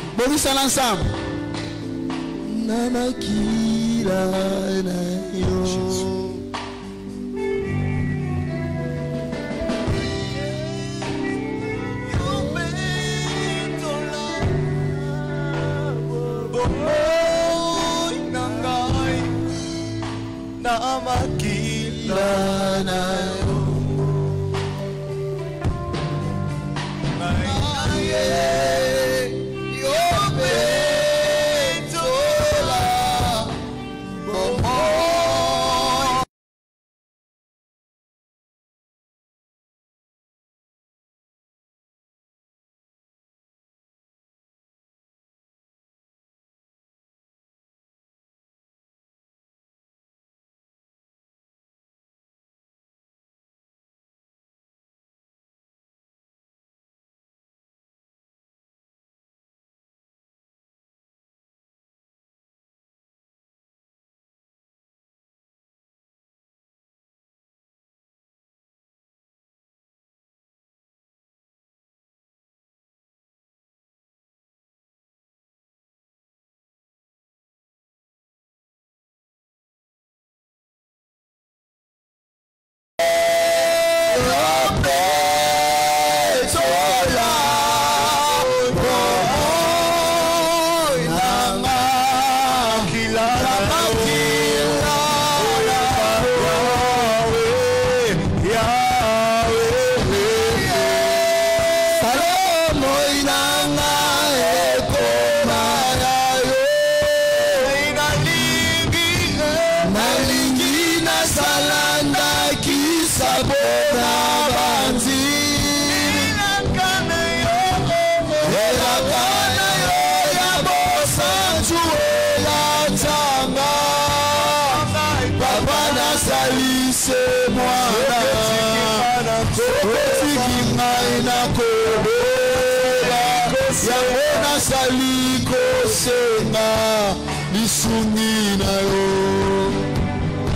Yeah.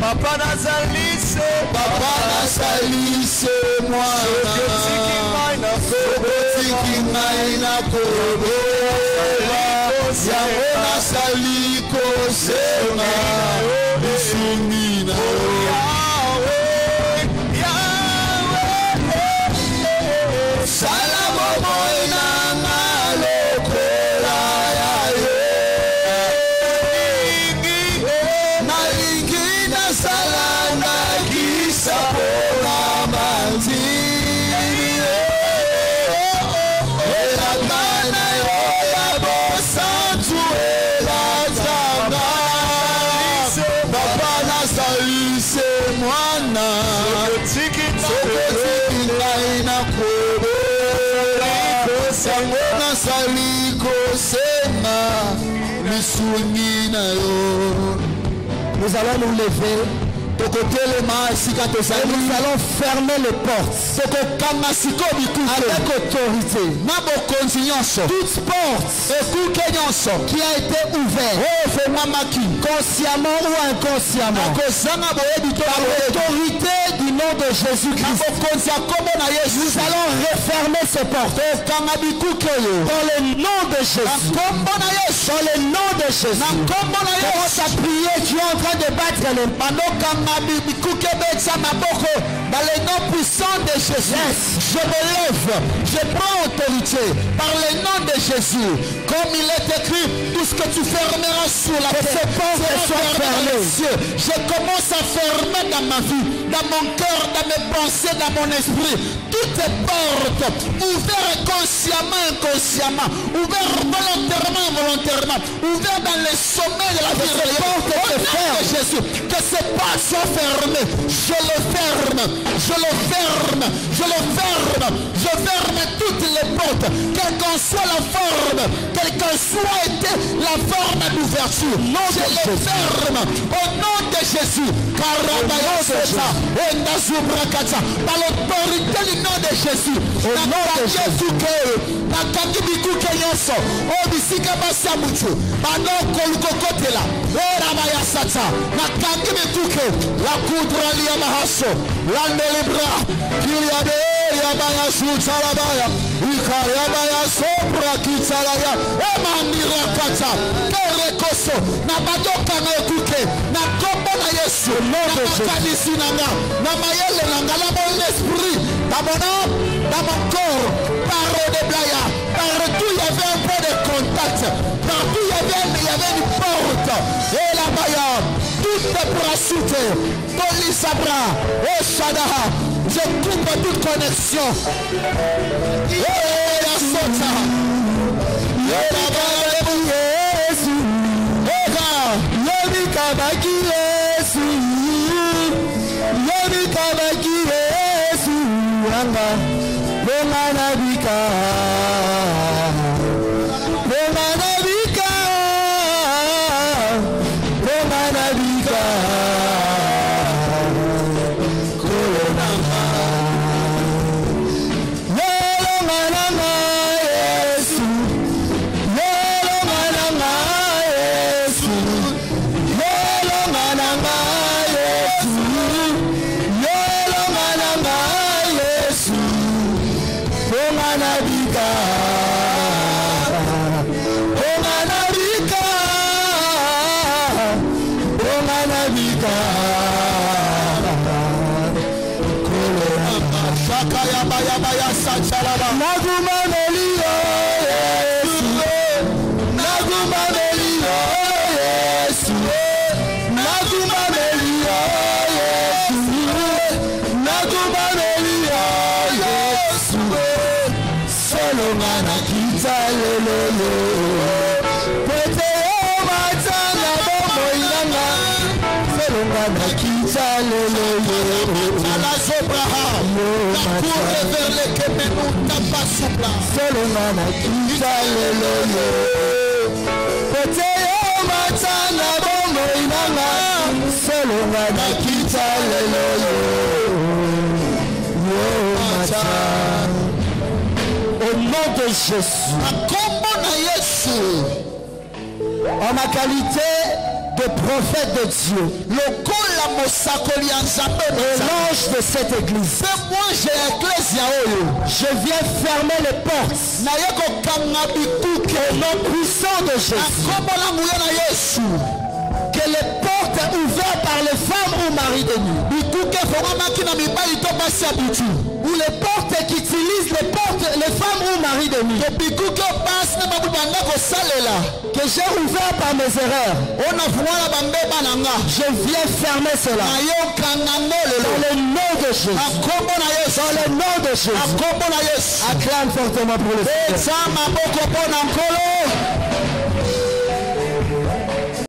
Papa nazalise mwana sokotiki ngai na kobela yango nasali kosenga lisuni na sala bomoi nanga lokola ya yo nalingi nasala ndakisa mpona manzili elakana yo ya bosantu elatanga papa nasalise mwana sokotiki ngai na kobela sango nasali kosenga lisuni na yo. Nous allons nous lever. Nous allons fermer les portes avec autorité. Toute porte qui a été ouverte consciemment ou inconsciemment par l'autorité du nom de Jésus-Christ, nous allons refermer ces portes dans le nom de Jésus. Dans le nom de Jésus. Commence à prier. Tu es en train de battre les dans le nom puissant de Jésus. Yes. Je me lève, je prends autorité par le nom de Jésus. Comme il est écrit, tout ce que tu fermeras sur la terre, ces portes soient fermées. Je commence à fermer dans ma vie, dans mon cœur, dans mes pensées, dans mon esprit, toutes les portes ouvertes consciemment, inconsciemment, ouvertes volontairement, involontairement, ouvertes dans les sommets de la vie. Ces portes se ferment. Jésus, que ces portes soient fermées. Je le ferme, je le ferme, je le ferme, je ferme toutes les portes, quelle qu'en soit la forme, quelle qu'en soit été la forme d'ouverture. Je le ferme au nom de Jésus. Par l'autorité du nom de Jésus. Au nom de Jésus. La coudre à Mahaso, l'andelibra, Kiliade, Yabaya Suchalabaya, Ikayabaya Sobra Kitalaya, Emandira Kata, Kerekoso, Nabadoka Nekuke, Nakomona Yesu, Namakanisi Namayele Nangala, mon esprit, dans mon âme, dans mon corps, par de Blaya, partout il y avait un peu de contact, partout il y avait une porte, et la Baya. Toutes les brassutes, Polisabra, Oshadaha, je coupe toute connexion. La sota, la balle Yesu, Yomi Kabaki Yesu, Yomi Kabaki Yesu, Anga, Bonanabika. Au nom de Jésus. En ma qualité de prophète de Dieu, et l'ange de cette église, je viens fermer les portes au nom puissant de Jésus. Que les portes ouvertes par les femmes ou maris de nuit, ou les portes qui utilisent les femmes ou maris de nuit, que j'ai ouvert par mes erreurs, je viens fermer cela dans le nom de Jésus. Dans le nom de Jésus. Acclame fortement pour le Seigneur.